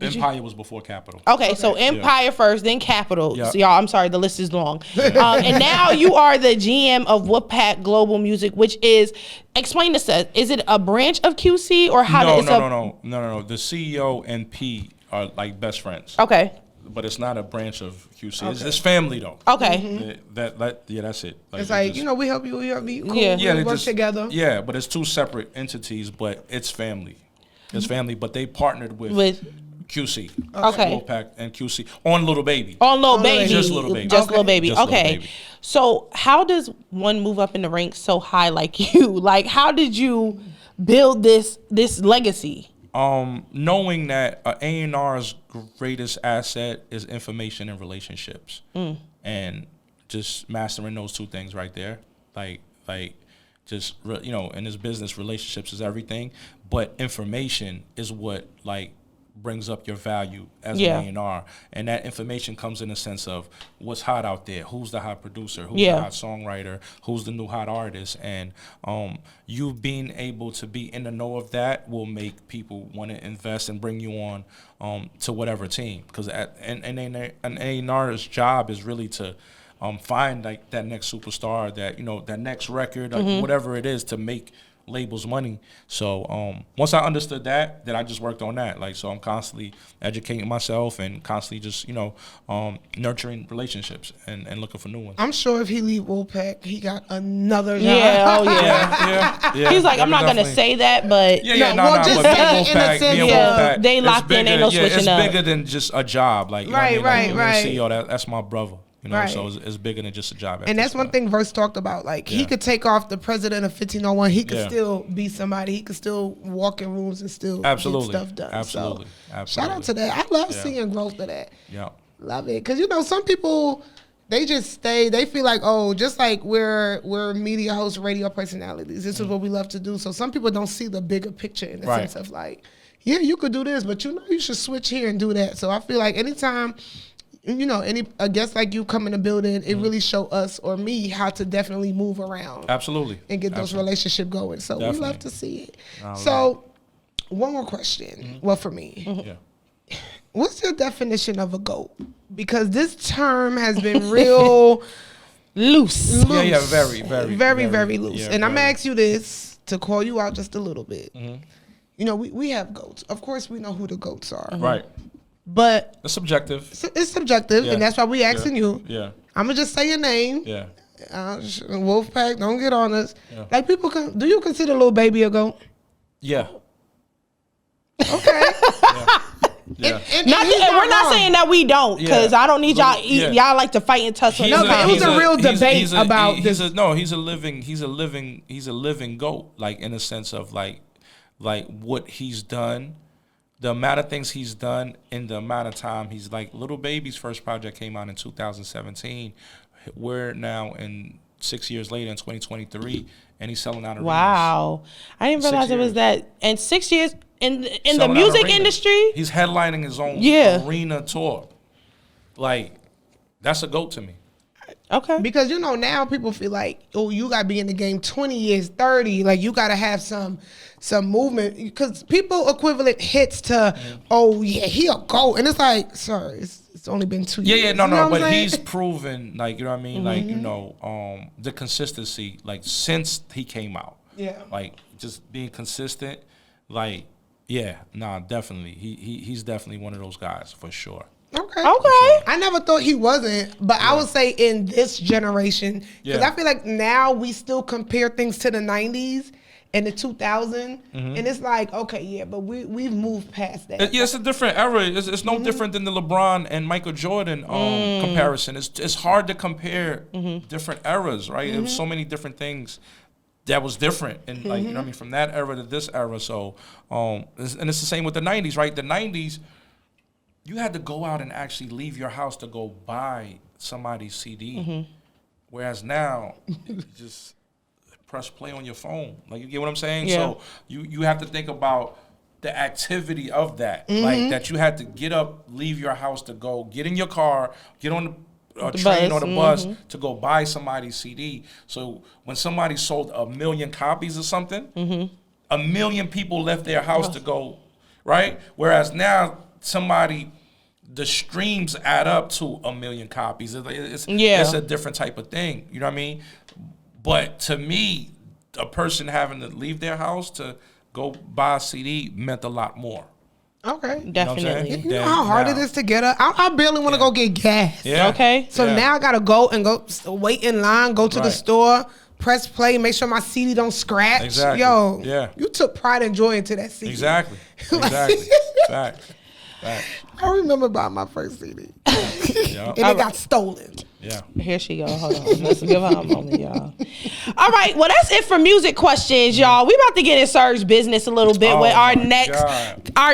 Empire was before Capitol.
Okay, so Empire first, then Capitol. So y'all, I'm sorry, the list is long. And now you are the GM of Wolfpack Global Music, which is, explain this to us. Is it a branch of QC or how?
No. The CEO and P are like best friends.
Okay.
But it's not a branch of QC. It's family though.
Okay.
That's it.
It's like, you know, we help you. Cool. We work together.
Yeah, but it's two separate entities, but it's family. It's family, but they partnered with QC.
Okay.
Wolfpack and QC on Little Baby.
On Little Baby.
Just Little Baby.
Just Little Baby.
Just
okay.
Little Baby.
So how does one move up in the ranks so high like you? Like, how did you build this legacy?
Knowing that A&R's greatest asset is information and relationships, and just mastering those two things right there, like just you know, in this business, relationships is everything, but information is what like brings up your value as an A&R, and that information comes in the sense of what's hot out there, who's the hot producer, who's the hot songwriter, who's the new hot artist, and you being able to be in the know of that will make people want to invest and bring you on to whatever team, because an A&R's job is really to find like that next superstar, that, you know, that next record, like whatever it is, to make labels money. So once I understood that, then I just worked on that. Like, so I'm constantly educating myself and constantly just, you know, nurturing relationships and looking for new ones.
I'm sure if he leave Wolfpack, he got another job.
Yeah, oh
yeah.
He's like, I'm not gonna say that, but
just say
Wolfpack,
they locked in, ain't no switching up.
It's bigger than just a job. Like, you
right.
CEO, that's my brother. You know, so it's bigger than just a job.
And that's one thing Verse talked about. Like, he could take off the president of 1501. He could still be somebody. He could still walk in rooms and still get stuff done.
Absolutely.
So, shout out to that. I love seeing growth of that.
Yeah.
Love it. Because, you know, some people, they just stay. They feel like, oh, just like we're media hosts, radio personalities. This is what we love to do. So some people don't see the bigger picture in the sense of like, yeah, you could do this, but you know you should switch here and do that. So I feel like anytime, you know, a guest like you come in the building, it really show us or me how to definitely move around.
Absolutely.
And get those relationships going. So we love to see it.
All
so One more question. Well, for me.
Yeah.
What's your definition of a GOAT? Because this term has been real loose.
Yeah, very
loose.
Yeah,
and I'm going to ask you this to call you out just a little bit. You know, we have GOATs. Of course, we know who the GOATs are.
Right.
But
it's subjective.
It's subjective, and that's why we asking you.
Yeah.
I'm going to just say your name.
Yeah.
Wolfpack, don't get on us. Yeah. Like, people, do you consider Lil Baby a GOAT?
Yeah.
Okay.
Yeah. And we're not saying that we don't, because I don't need y'all. Y'all like to fight and tussle.
No, it was a real debate about this.
He's a living GOAT, like in a sense of like what he's done, the amount of things he's done in the amount of time he's like. Lil Baby's first project came out in 2017. We're now in 6 years later in 2023, and he's selling out arenas.
Wow, I didn't realize it was that. And 6 years. In the music industry,
he's headlining his own arena tour. Like, that's a GOAT to me.
Okay.
Because, you know, now people feel like, oh, you got to be in the game 20 years, 30. Like, you got to have some movement. Because people equivalent hits to, oh, yeah, he a GOAT. And it's like, sorry, it's only been 2 years.
Yeah, no, but he's proven, like, you know what I mean? Like, you know, the consistency, like, since he came out.
Yeah.
Like, just being consistent, like, yeah, nah, definitely. He's definitely one of those guys for sure.
Okay.
Sure.
I never thought he wasn't, but I would say in this generation, because I feel like now we still compare things to the 90s and the 2000s, and it's like, okay, yeah, but we've moved past that.
Yeah, it's a different era. It's no different than the LeBron and Michael Jordan comparison. It's hard to compare different eras, right? There was so many different things that was different, and like, you know what I mean, from that era to this era. So, and it's the same with the 90s, right? The 90s, you had to go out and actually leave your house to go buy somebody's CD, whereas now you just press play on your phone. Like, you get what I'm saying?
Yeah.
So you have to think about the activity of that, like that you had to get up, leave your house to go get in your car, get on the train or the bus to go buy somebody's CD. So when somebody sold 1 million copies of something, 1 million people left their house to go, right? Whereas now the streams add up to 1 million copies. It's a different type of thing. You know what I mean? But to me, a person having to leave their house to go buy a CD meant a lot more.
Okay.
Definitely.
You know how hard it is to get up? I barely want to go get gas.
Yeah.
Okay.
So now I got to go wait in line, go to the store, press play, make sure my CD don't scratch.
Exactly.
Yo, you took pride and joy into that CD.
Exactly. Fact.
I remember buying my first CD. And it got stolen.
Yeah.
Here she go. Hold on. Let's give her a moment, y'all. All right. Well, that's it for music questions, y'all. We about to get in Serge's business a little bit with our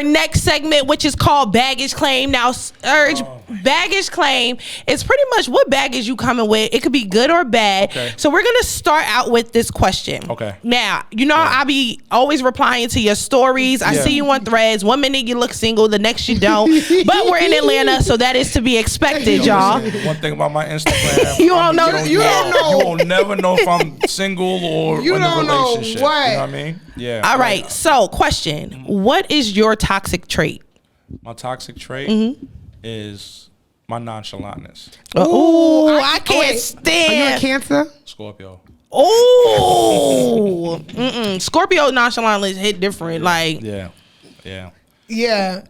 next segment, which is called Baggage Claim. Now, Serge, baggage claim is pretty much what baggage you coming with. It could be good or bad.
Okay.
So we're gonna start out with this question.
Okay.
Now, you know I be always replying to your stories. I see you on Threads. 1 minute you look single, the next you don't. But we're in Atlanta, so that is to be expected, y'all.
One thing about my Instagram,
you don't know. You
will never know if I'm single or in a relationship.
What?
You know what I mean? Yeah.
All right. So, question: what is your toxic trait?
My toxic trait is my nonchalantness.
Oh, I can't stand.
Are you a Cancer?
Scorpio.
Oh, Scorpio nonchalantness hit different. Like,
Yeah.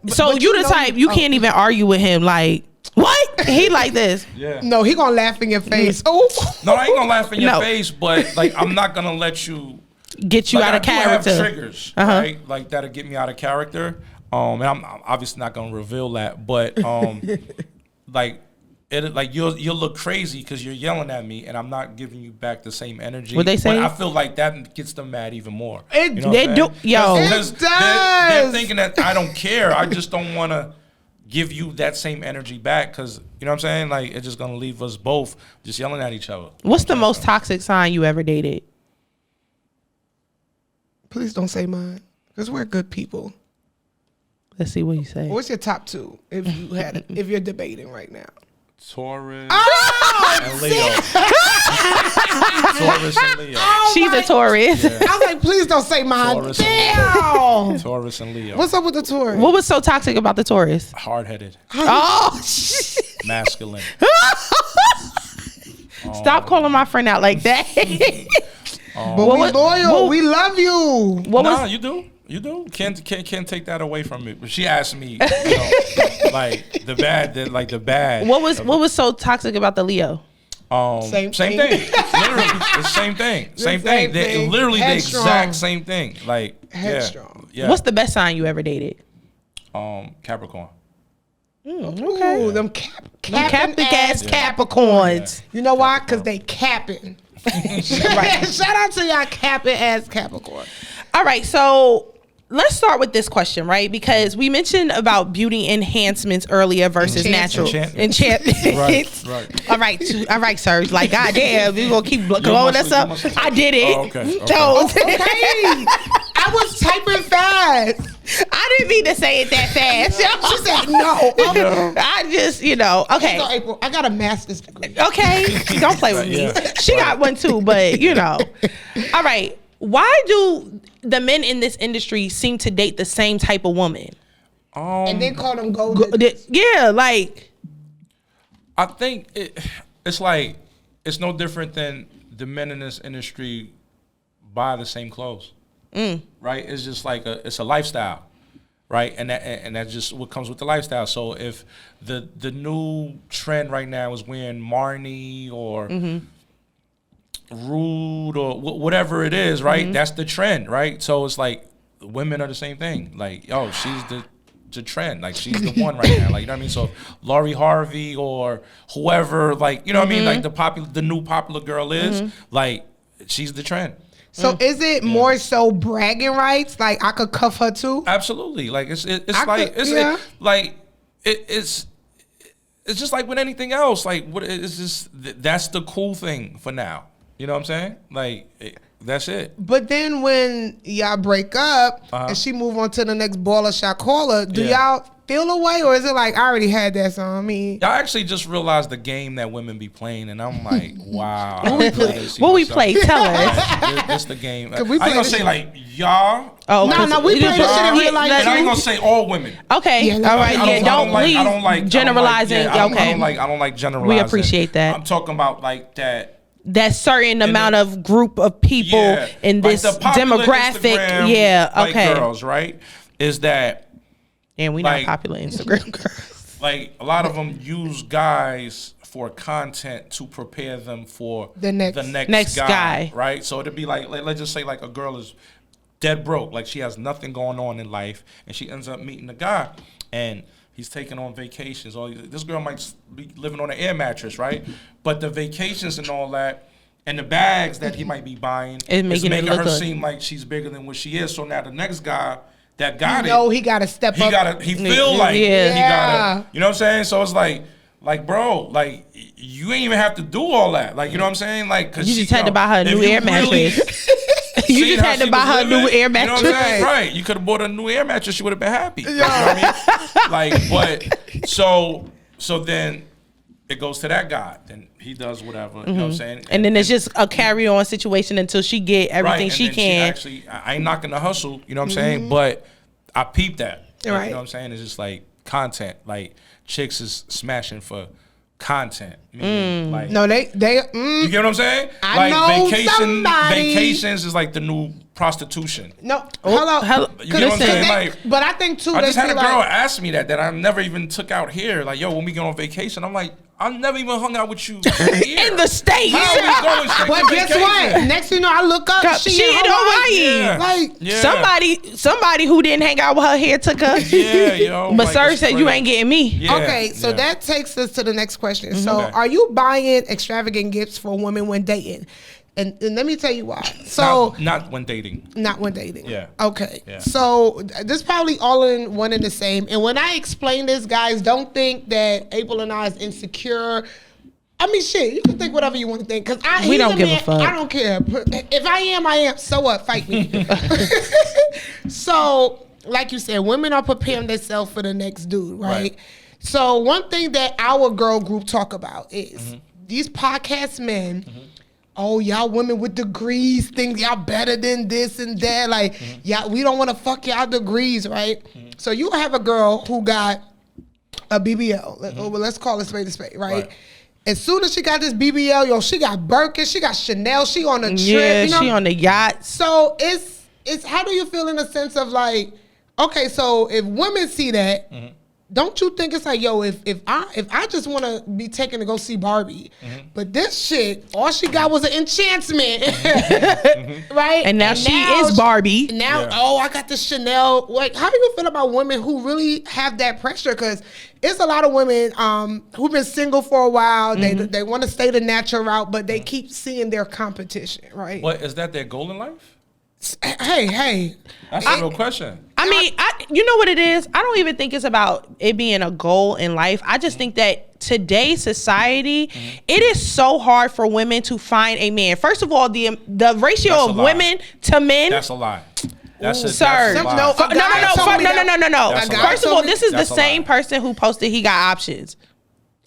So you the type you can't even argue with him. Like, what? He like this.
Yeah.
No, he gonna laugh in your face. Oh.
No, I ain't gonna laugh in your face, but like I'm not gonna let you
get you out of character.
I have triggers, right? Like that'll get me out of character. And I'm obviously not gonna reveal that, but like you'll look crazy because you're yelling at me and I'm not giving you back the same energy.
What they say?
But I feel like that gets them mad even more.
It
you know
they do, yo.
It does.
They're thinking that I don't care. I just don't want to give you that same energy back because you know what I'm saying. Like it's just gonna leave us both just yelling at each other.
What's the most toxic sign you ever dated?
Please don't say mine, because we're good people.
Let's see what you say.
What's your top two if you're debating right now?
Taurus
Oh,
and Leo. Taurus and Leo.
Oh,
She's a Taurus.
I was like, please don't say mine.
Taurus
Damn.
Taurus and Leo.
What's up with the Taurus?
What was so toxic about the Taurus?
Hard-headed,
Oh,
masculine.
stop calling my friend out like that.
But
What
we
was-
loyal.
what-
We love you.
What
Nah,
was
you do. You do. Can't take that away from me. But she asked me, like the bad.
what was so toxic about the Leo?
Same
Same
thing.
thing. Literally, the same thing. Same
same
thing.
thing.
Literally
Headstrong.
the exact same thing. Like
Headstrong.
Yeah.
What's the best sign you ever dated?
Capricorn.
Okay.
Ooh, them capping ass
Capricorns.
You know why? Because they capping. Shout out to y'all capping ass Capricorn.
All right, so let's start with this question, right? Because we mentioned about beauty enhancements earlier versus natural enchantment.
Right.
All right, Serge. Like, goddamn, we gonna keep blowing us up. I did it.
Oh, okay.
So,
Okay. I was typing fast.
I didn't mean to say it that fast.
She said no.
I just, okay.
So, April, I got a master's degree.
Okay, don't play with me.
Yeah.
She got one too, but All right. Why do the men in this industry seem to date the same type of woman?
And then call them golden.
Yeah, like
I think it's like it's no different than the men in this industry buy the same clothes, right? It's just like it's a lifestyle, right? And that's just what comes with the lifestyle. So if the new trend right now is wearing Marni or Rude or whatever it is, right? That's the trend, right? So it's like women are the same thing. Like, yo, she's the trend. Like, she's the one right now. Like, you know what I mean? So Lori Harvey or whoever, like, you know what I mean? Like the new popular girl is like, she's the trend.
So is it more so bragging rights? Like I could cuff her too?
Absolutely. Like it's just like with anything else. Like it's just that's the cool thing for now. You know what I'm saying? Like that's it.
But then when y'all break up and she move on to the next baller shot caller, do y'all feel away, or is it like I already had that song? I mean,
y'all actually just realized the game that women be playing, and I'm like, wow.
what we play? Tell us.
This the game. I
we
ain't
play
gonna
this
say
shit?
like y'all.
Oh,
No, we play this shit in real life.
And I ain't gonna say all women.
Okay,
Yeah,
all right,
I
don't please generalizing.
I
Okay,
don't like generalizing.
We appreciate that.
I'm talking about like that.
that certain amount of group of people in
like
this
the popular
demographic.
Instagram,
Yeah,
like,
okay.
girls, right? Is that
And we
like-
not popular Instagram girls.
like a lot of them use guys for content to prepare them for
The next
Next guy.
right? So it'd be like let's just say like a girl is dead broke, like she has nothing going on in life, and she ends up meeting a guy, and he's taking on vacations. Or this girl might be living on an air mattress, right? But the vacations and all that, and the bags that he might be buying is
making
making
it look
her
good.
seem like she's bigger than what she is. So now the next guy that got
he got to step up.
he feel like
Yeah.
he gotta, you know what I'm saying? So it's like bro, like you ain't even have to do all that. Like, you know what I'm saying? Like, cause
You just had to buy her a
if
new
you
air
really
mattress. You
seen
just
how
had to
she
buy
was
her a new
living,
air
you know
mattress.
what I'm saying? Right. You could have bought a new air mattress, she would have been happy. You know what I mean? Like, but so then it goes to that guy. Then he does whatever, you know what I'm saying?
And then it's just a carry on situation until she get everything
and
she
then
can.
actually, I ain't knocking the hustle, you know what I'm saying? But I peeped that. Like,
Right.
you know what I'm saying? It's just like content. Like chicks is smashing for content. Meaning, like,
No, they.
you get what I'm saying?
I know somebody.
Vacations is like the new prostitution.
No, hello.
You get what I'm saying? Like,
But I think too.
I
they
just had a
feel
girl
like,
ask me that I never even took out here. Like, yo, when we go on vacation, I'm like, I never even hung out with you here.
In the States.
How are we going straight
But
to
guess
vacation?
what? Next thing you know, I look up. She in Hawaii.
Yeah.
Like
Yeah.
Somebody who didn't hang out with her hair took her.
Yeah, yo.
But
like,
Serge
it's
said you
crazy.
ain't getting me.
Yeah,
okay, so
yeah.
that takes us to the next question. So,
Okay.
are you buying extravagant gifts for women when dating? And let me tell you why. So,
not when dating.
not when dating.
Yeah.
Okay.
Yeah.
So this probably all in one and the same. And when I explain this, guys, don't think that April and I is insecure. I mean, shit, you can think whatever you want to think. Because
We don't give a fuck.
I don't care. If I am, I am. So what? Fight me. So, like you said, women are preparing themselves for the next dude, right? So one thing that our girl group talk about is these podcast men. Oh, y'all women with degrees think y'all better than this and that. Like, y'all, we don't want to fuck y'all degrees, right? So you have a girl who got a BBL. Let's call it spade to spade, right? As soon as she got this BBL, yo, she got Birkin, she got Chanel, she on a trip.
Yeah,
you know?
she on the yacht.
So it's how do you feel in the sense of like, okay, so if women see that, don't you think it's like, yo, if I just want to be taken to go see Barbie, but this shit, all she got was an enchantment, right?
And now she is Barbie.
Now, I got the Chanel. Like, how do you feel about women who really have that pressure? Because it's a lot of women who've been single for a while. They want to stay the natural route, but they keep seeing their competition, right?
What is that? Their goal in life?
Hey.
That's a real question.
I mean, you know what it is? I don't even think it's about it being a goal in life. I just think that today's society, it is so hard for women to find a man. First of all, the ratio of women to men.
That's a lie. That's a
Serge.
lie.
No.
That's a lie.
First of all, this is the
That's a
same
lie.
person who posted he got options.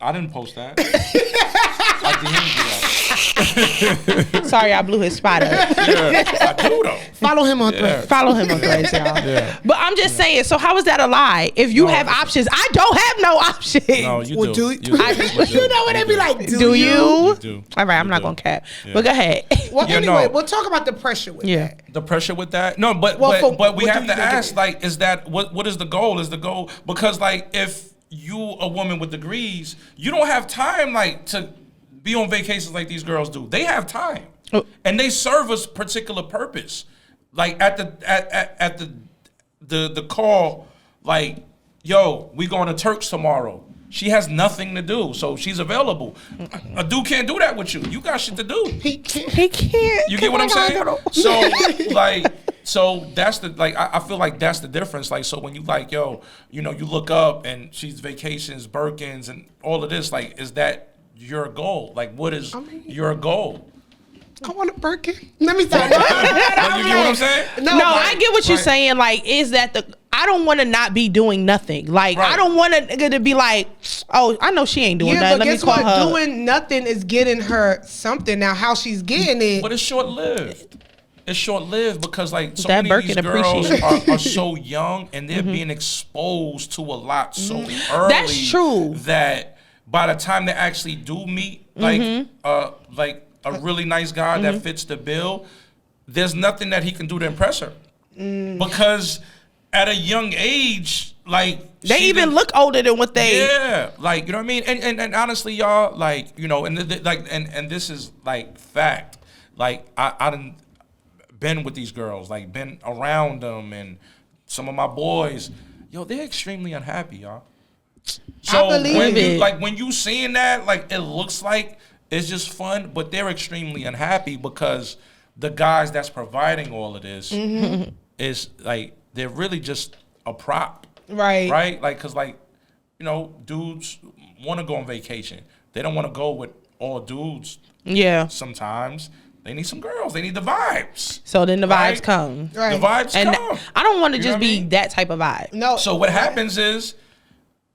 I didn't post that. I DM'd you that.
Sorry, I blew his spot up.
Yeah, I do though.
Follow him on Threads.
Follow him on Threads, y'all.
Yeah.
But I'm just saying, so how is that a lie? If you have options, I don't have no options.
No, you
Well,
do.
you know what they be like?
Do you?
You do.
All right, I'm
You
not
do.
gonna cap.
Yeah.
But go ahead.
Well,
Yeah,
anyway,
no.
we'll talk about the pressure with that.
The pressure with that? No, but
Well,
but we
what
have
do
to
you think it
ask,
is?
like, is that what is the goal? Is the goal because like if you a woman with degrees, you don't have time like to be on vacations like these girls do. They have time. And they serve a particular purpose. Like at the call, like, yo, we going to Turks tomorrow. She has nothing to do, so she's available. A dude can't do that with you. You got shit to do.
He can't.
He can't.
You get what I'm saying? So like, so that's the like. I feel like that's the difference. Like, so when you like, yo, you know, you look up and she's vacations, Birkins, and all of this. Like, is that your goal? Like, what is your goal?
I want a Birkin. Let me stop.
You get what I'm saying?
No, I get what you're saying. Like, is that I don't want to not be doing nothing. Like, I don't want to be like, oh, I know she ain't doing nothing.
But
Let me
guess
call
what?
her.
Doing nothing is getting her something. Now, how she's getting it.
But it's short lived. It's short lived because like so
That
many of these
Birkin
girls
appreciate.
are so young and they're being exposed to a lot so early.
That's true.
That by the time they actually do meet like a really nice guy that fits the bill, there's nothing that he can do to impress her because at a young age, like
They even look older than what they.
yeah, like you know what I mean. And honestly, y'all, like you know, and and this is like fact. Like I done been with these girls, like been around them, and some of my boys, yo, they're extremely unhappy, y'all. So
I believe
when
it.
you like when you seeing that, like it looks like it's just fun, but they're extremely unhappy because the guys that's providing all of this is like they're really just a prop,
Right.
right? Like, cause like, you know, dudes want to go on vacation. They don't want to go with all dudes.
Yeah.
Sometimes they need some girls. They need the vibes.
So then the
Right?
vibes come.
Right.
The vibes
And
come.
I don't want to
You know
just
what I
be
mean?
that type of vibe.
No.
So what happens is,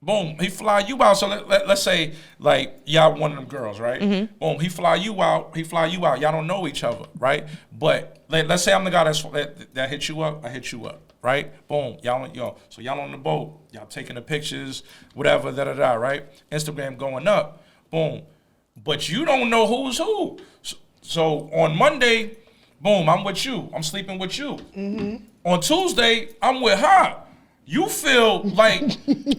boom, he fly you out. So let's say like y'all one of them girls, right? Boom, he fly you out. Y'all don't know each other, right? But let's say I'm the guy that hit you up. I hit you up, right? Boom, so y'all on the boat, y'all taking the pictures, whatever, right? Instagram going up, boom. But you don't know who's who. So on Monday, boom, I'm with you. I'm sleeping with you. On Tuesday, I'm with her. You feel like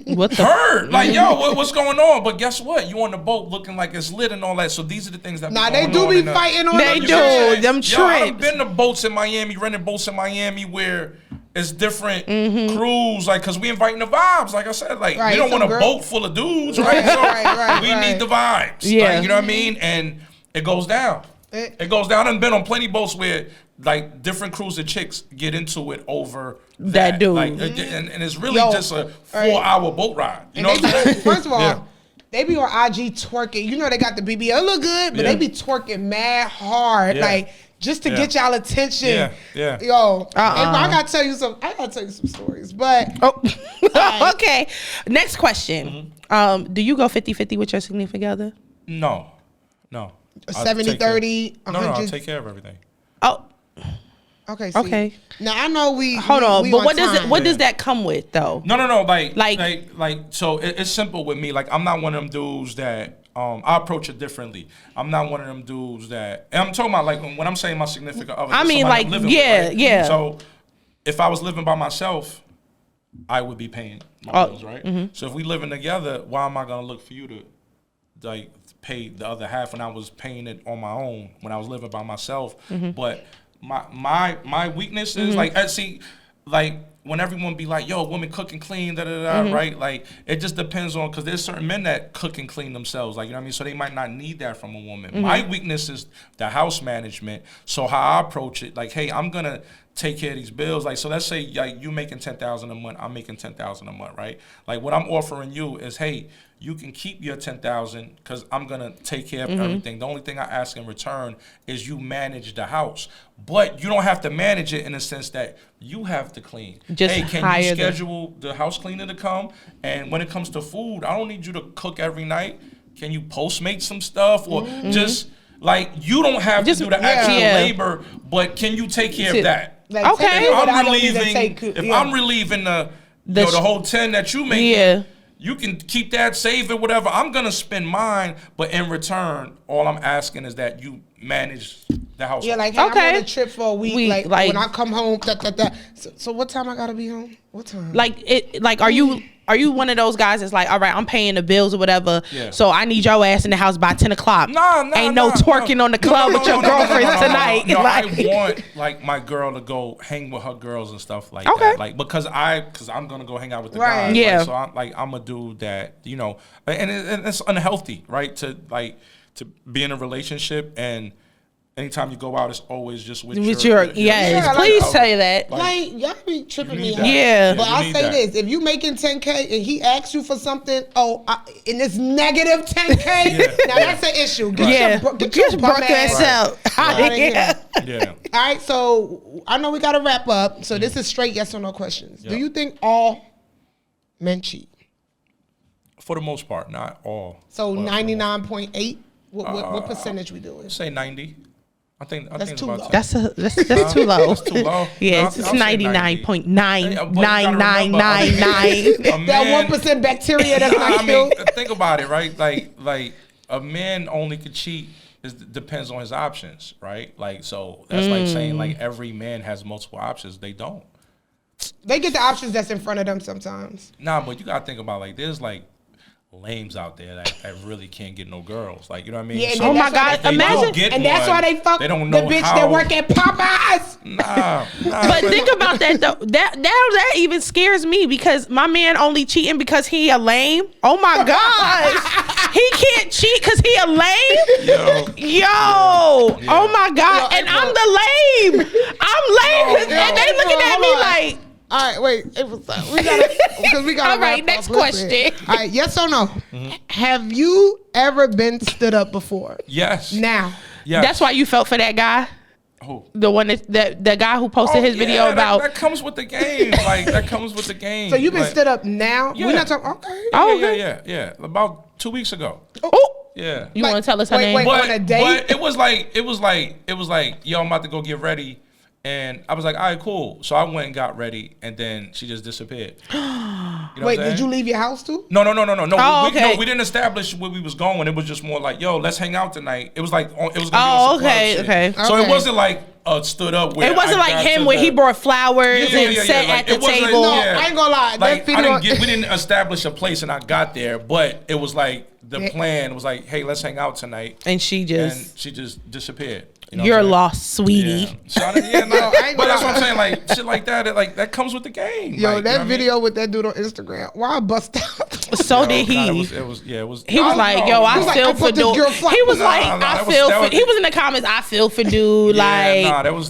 What the?
hurt, like yo, what's going on? But guess what? You on the boat looking like it's lit and all that. So these are the things that
Nah,
be
they
going
do
on
be
in the-
fighting on
They
them
do.
trips.
Them
Yo, I've
trips.
been to boats in Miami, rented boats in Miami where it's different crews, like, cause we inviting the vibes. Like I said, like
Right,
we don't
some
want a
girl-
boat full of dudes, right? So
right,
we
right.
need the vibes.
Yeah.
Like, you know what I mean? And it goes down. It goes down. I've been on plenty boats where like different crews of chicks get into it over
That dude.
Like, and it's really
Yo,
just a 4-hour boat ride. You know
And
what I'm saying?
first of all,
Yeah.
they be on IG twerking. You know they got the BBL look good, but
Yeah.
they be twerking mad hard.
Yeah.
Like just to get y'all attention.
Yeah.
Yo, I gotta tell you some stories. But
okay. Next question. Do you go 50-50 with your significant other?
No.
70-30.
No, I'll take care of everything.
Oh.
Okay. See.
Okay.
Now I know we
hold on,
we
but
on
what does
time.
it? What does that come with though?
No. Like so it's simple with me. Like I'm not one of them dudes that I approach it differently. I'm not one of them dudes that, and I'm talking about like when I'm saying my significant other.
I mean, like,
I'm living with, right?
yeah.
So if I was living by myself, I would be paying my bills, right? So if we living together, why am I gonna look for you to like pay the other half when I was paying it on my own when I was living by myself? But my weakness is like, see, like when everyone be like, yo, women cook and clean, right? Like it just depends on, because there's certain men that cook and clean themselves, like, you know what I mean? So they might not need that from a woman. My weakness is the house management. So how I approach it, like, hey, I'm gonna take care of these bills. Like, so let's say like you making $10,000 a month, I'm making $10,000 a month, right? Like what I'm offering you is, hey, you can keep your $10,000 because I'm gonna take care of everything. The only thing I ask in return is you manage the house, but you don't have to manage it in the sense that you have to clean.
Just
hey, can you
hire
schedule the house cleaner to come? And when it comes to food, I don't need you to cook every night. Can you Postmate some stuff or just like you don't have to do the actual labor, but can you take care of that?
Like,
Okay.
If I'm relieving the whole 10 that you make, you can keep that, save it, whatever. I'm gonna spend mine, but in return, all I'm asking is that you manage the house.
Yeah, like, hey, I'm on a trip for a week. Like when I come home, So what time I gotta be home? What time?
Like, are you one of those guys that's like, all right, I'm paying the bills or whatever, so I need your ass in the house by 10 o'clock. Ain't no twerking on the club with your girlfriends tonight.
No, I want like my girl to go hang with her girls and stuff like that. Like because I'm gonna go hang out with the guys.
Yeah.
Like, so I'm a dude that, you know, and it's unhealthy, right? To be in a relationship and anytime you go out, it's always just with your
please say that.
Like, y'all be tripping me out.
Yeah.
But I'll say this. If you making 10K and he asks you for something, and it's negative 10K, now that's an issue. Get your bum ass out.
Yeah.
All right, so I know we got to wrap up. So this is straight yes or no questions. Do you think all men cheat?
For the most part, not all.
So 99.8? What percentage we doing?
Say 90. I think
that's too low.
That's too low. That's too low. Yeah, it's 99.9999.
That 1% bacteria that's not killed.
Think about it, right? Like a man only could cheat. Depends on his options, right? Like, so that's like saying like every man has multiple options. They don't.
They get the options that's in front of them sometimes.
Nah, but you gotta think about like there's like lames out there that really can't get no girls. Like, you know what I mean?
Yeah,
so
oh my God, imagine.
And that's why they fuck the bitch that work at Popeyes.
Nah.
But think about that though. That even scares me because my man only cheating because he a lame. Oh my God. He can't cheat because he a lame. Yo. Oh my God. And I'm the lame. I'm lame. And they looking at me like.
All right, wait. We gotta. All
right, next question.
All right, yes or no? Have you ever been stood up before?
Yes.
Now.
Yes.
That's why you felt for that guy.
Who?
The one that the guy who posted his video about.
That comes with the game. Like that comes with the game.
So you've been stood up now?
Yeah.
We're not talking. Okay.
Yeah. About 2 weeks ago.
Oh.
Yeah.
You want to tell us her name?
On a date?
But it was like, yo, I'm about to go get ready. And I was like, all right, cool. So I went and got ready, and then she just disappeared. You know
Wait, did you leave your house too?
No.
Okay.
We didn't establish where we was going. It was just more like, yo, let's hang out tonight. It was like, it was gonna be
okay.
So it wasn't like stood up. Where
it wasn't like him where he brought flowers and sat at the table.
No, I ain't gonna lie.
Like we didn't establish a place, and I got there, but it was like the plan was like, hey, let's hang out tonight,
and she just
disappeared. You know
you're lost, sweetie.
Yeah. So I ain't but that's what I'm saying. Like shit like that. Like that comes with the game.
Yo,
like,
that video with that dude on Instagram. Why I bust out?
So did he.
It was.
He was like, yo, I feel for dude. He was like, I feel for. He was in the comments. I feel for dude. Like,
that was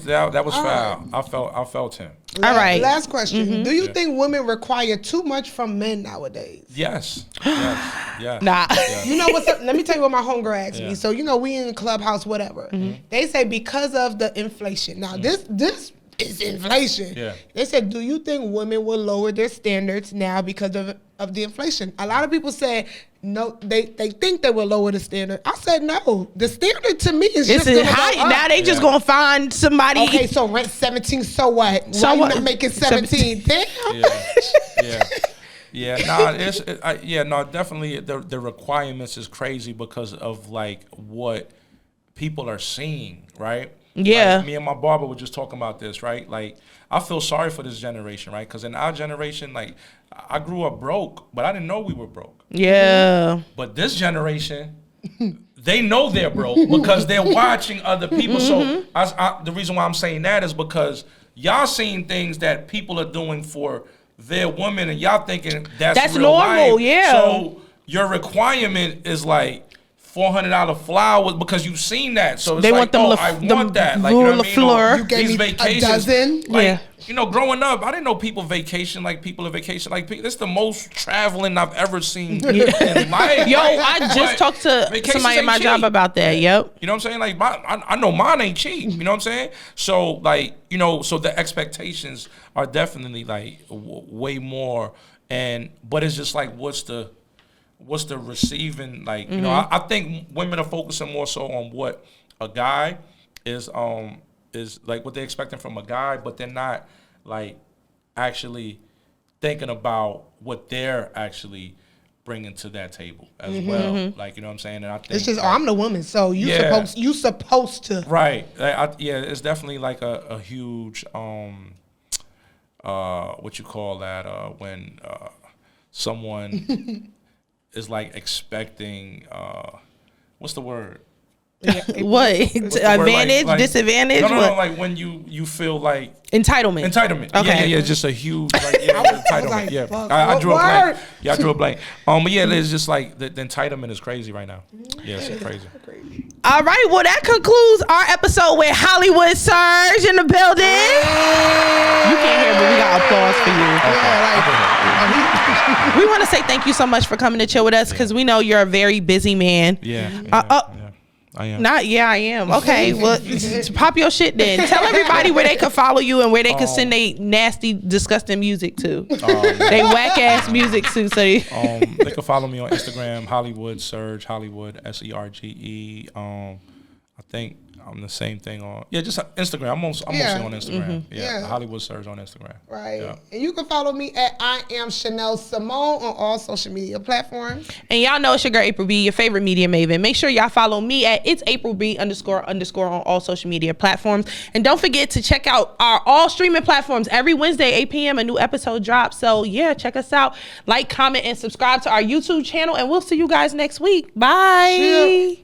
foul. I felt him.
All right.
Last question. Do you think women require too much from men nowadays?
Yes.
Nah.
Yes.
You know what's up? Let me tell you what my homegirl asked me. So, we in the clubhouse, whatever. They say because of the inflation. Now, this is inflation.
Yeah.
They said, do you think women will lower their standards now because of the inflation? A lot of people said, no, they think they will lower the standard. I said, no. The standard to me is just
high. Now they just going to find somebody.
Okay, so rent 17, so what?
So
why
what?
you not making 17? Damn.
Yeah, definitely the requirements is crazy because of like what people are seeing, right?
Yeah.
Like, me and my barber were just talking about this, right? Like, I feel sorry for this generation, right? Because in our generation, like, I grew up broke, but I didn't know we were broke.
Yeah.
But this generation, they know they're broke because they're watching other people. So the reason why I'm saying that is because y'all seeing things that people are doing for their women, and y'all thinking that's real
normal,
life.
yeah.
So your requirement is like $400 flowers because you've seen that. So it's
they
like,
want them
I want that. Like, you know what I mean?
Or
you gave
these
me
vacations,
a dozen.
like, growing up, I didn't know people vacation like people are vacation. Like, this is the most traveling I've ever seen in life.
Yo, I just talked to somebody at my job about that. Yep.
You know what I'm saying? Like, I know mine ain't cheap. You know what I'm saying? So, like, so the expectations are definitely like way more. But it's just like, what's the receiving, like, I think women are focusing more so on what a guy is like, what they're expecting from a guy, but they're not like actually thinking about what they're actually bringing to that table as well. Like, you know what I'm saying? And I think
it's just, I'm the woman, so you supposed to.
Right. It's definitely like a huge what you call that when someone is like expecting what's the word?
What? Advantage, like, disadvantage?
No, like when you feel like
entitlement.
Okay. Yeah, just a huge entitlement.
Like,
yeah,
fuck,
I drew a
word?
blank. Yeah, I drew a blank. But yeah, it's just like the entitlement is crazy right now. Yeah, it's crazy.
All right, well, that concludes our episode with Hollywood Serge in the building. You can't hear, but we got applause for you. We want to say thank you so much for coming to chill with us because we know you're a very busy man.
Yeah. I am.
I am. Okay, well, pop your shit then. Tell everybody where they can follow you and where they can send they nasty, disgusting music to. They whack ass music too. So they
can follow me on Instagram, Hollywood Serge, Hollywood SERGE. I think I'm the same thing on just Instagram. I'm mostly on Instagram. Yeah, Hollywood Serge on Instagram.
Right.
Yeah.
And you can follow me at I am Shenelle Simone on all social media platforms.
And y'all know it's your girl April B, your favorite media maven. Make sure y'all follow me at it's April B __ on all social media platforms. And don't forget to check out our all streaming platforms. Every Wednesday, 8 p.m. a new episode drops. So yeah, check us out. Like, comment, and subscribe to our YouTube channel. And we'll see you guys next week. Bye.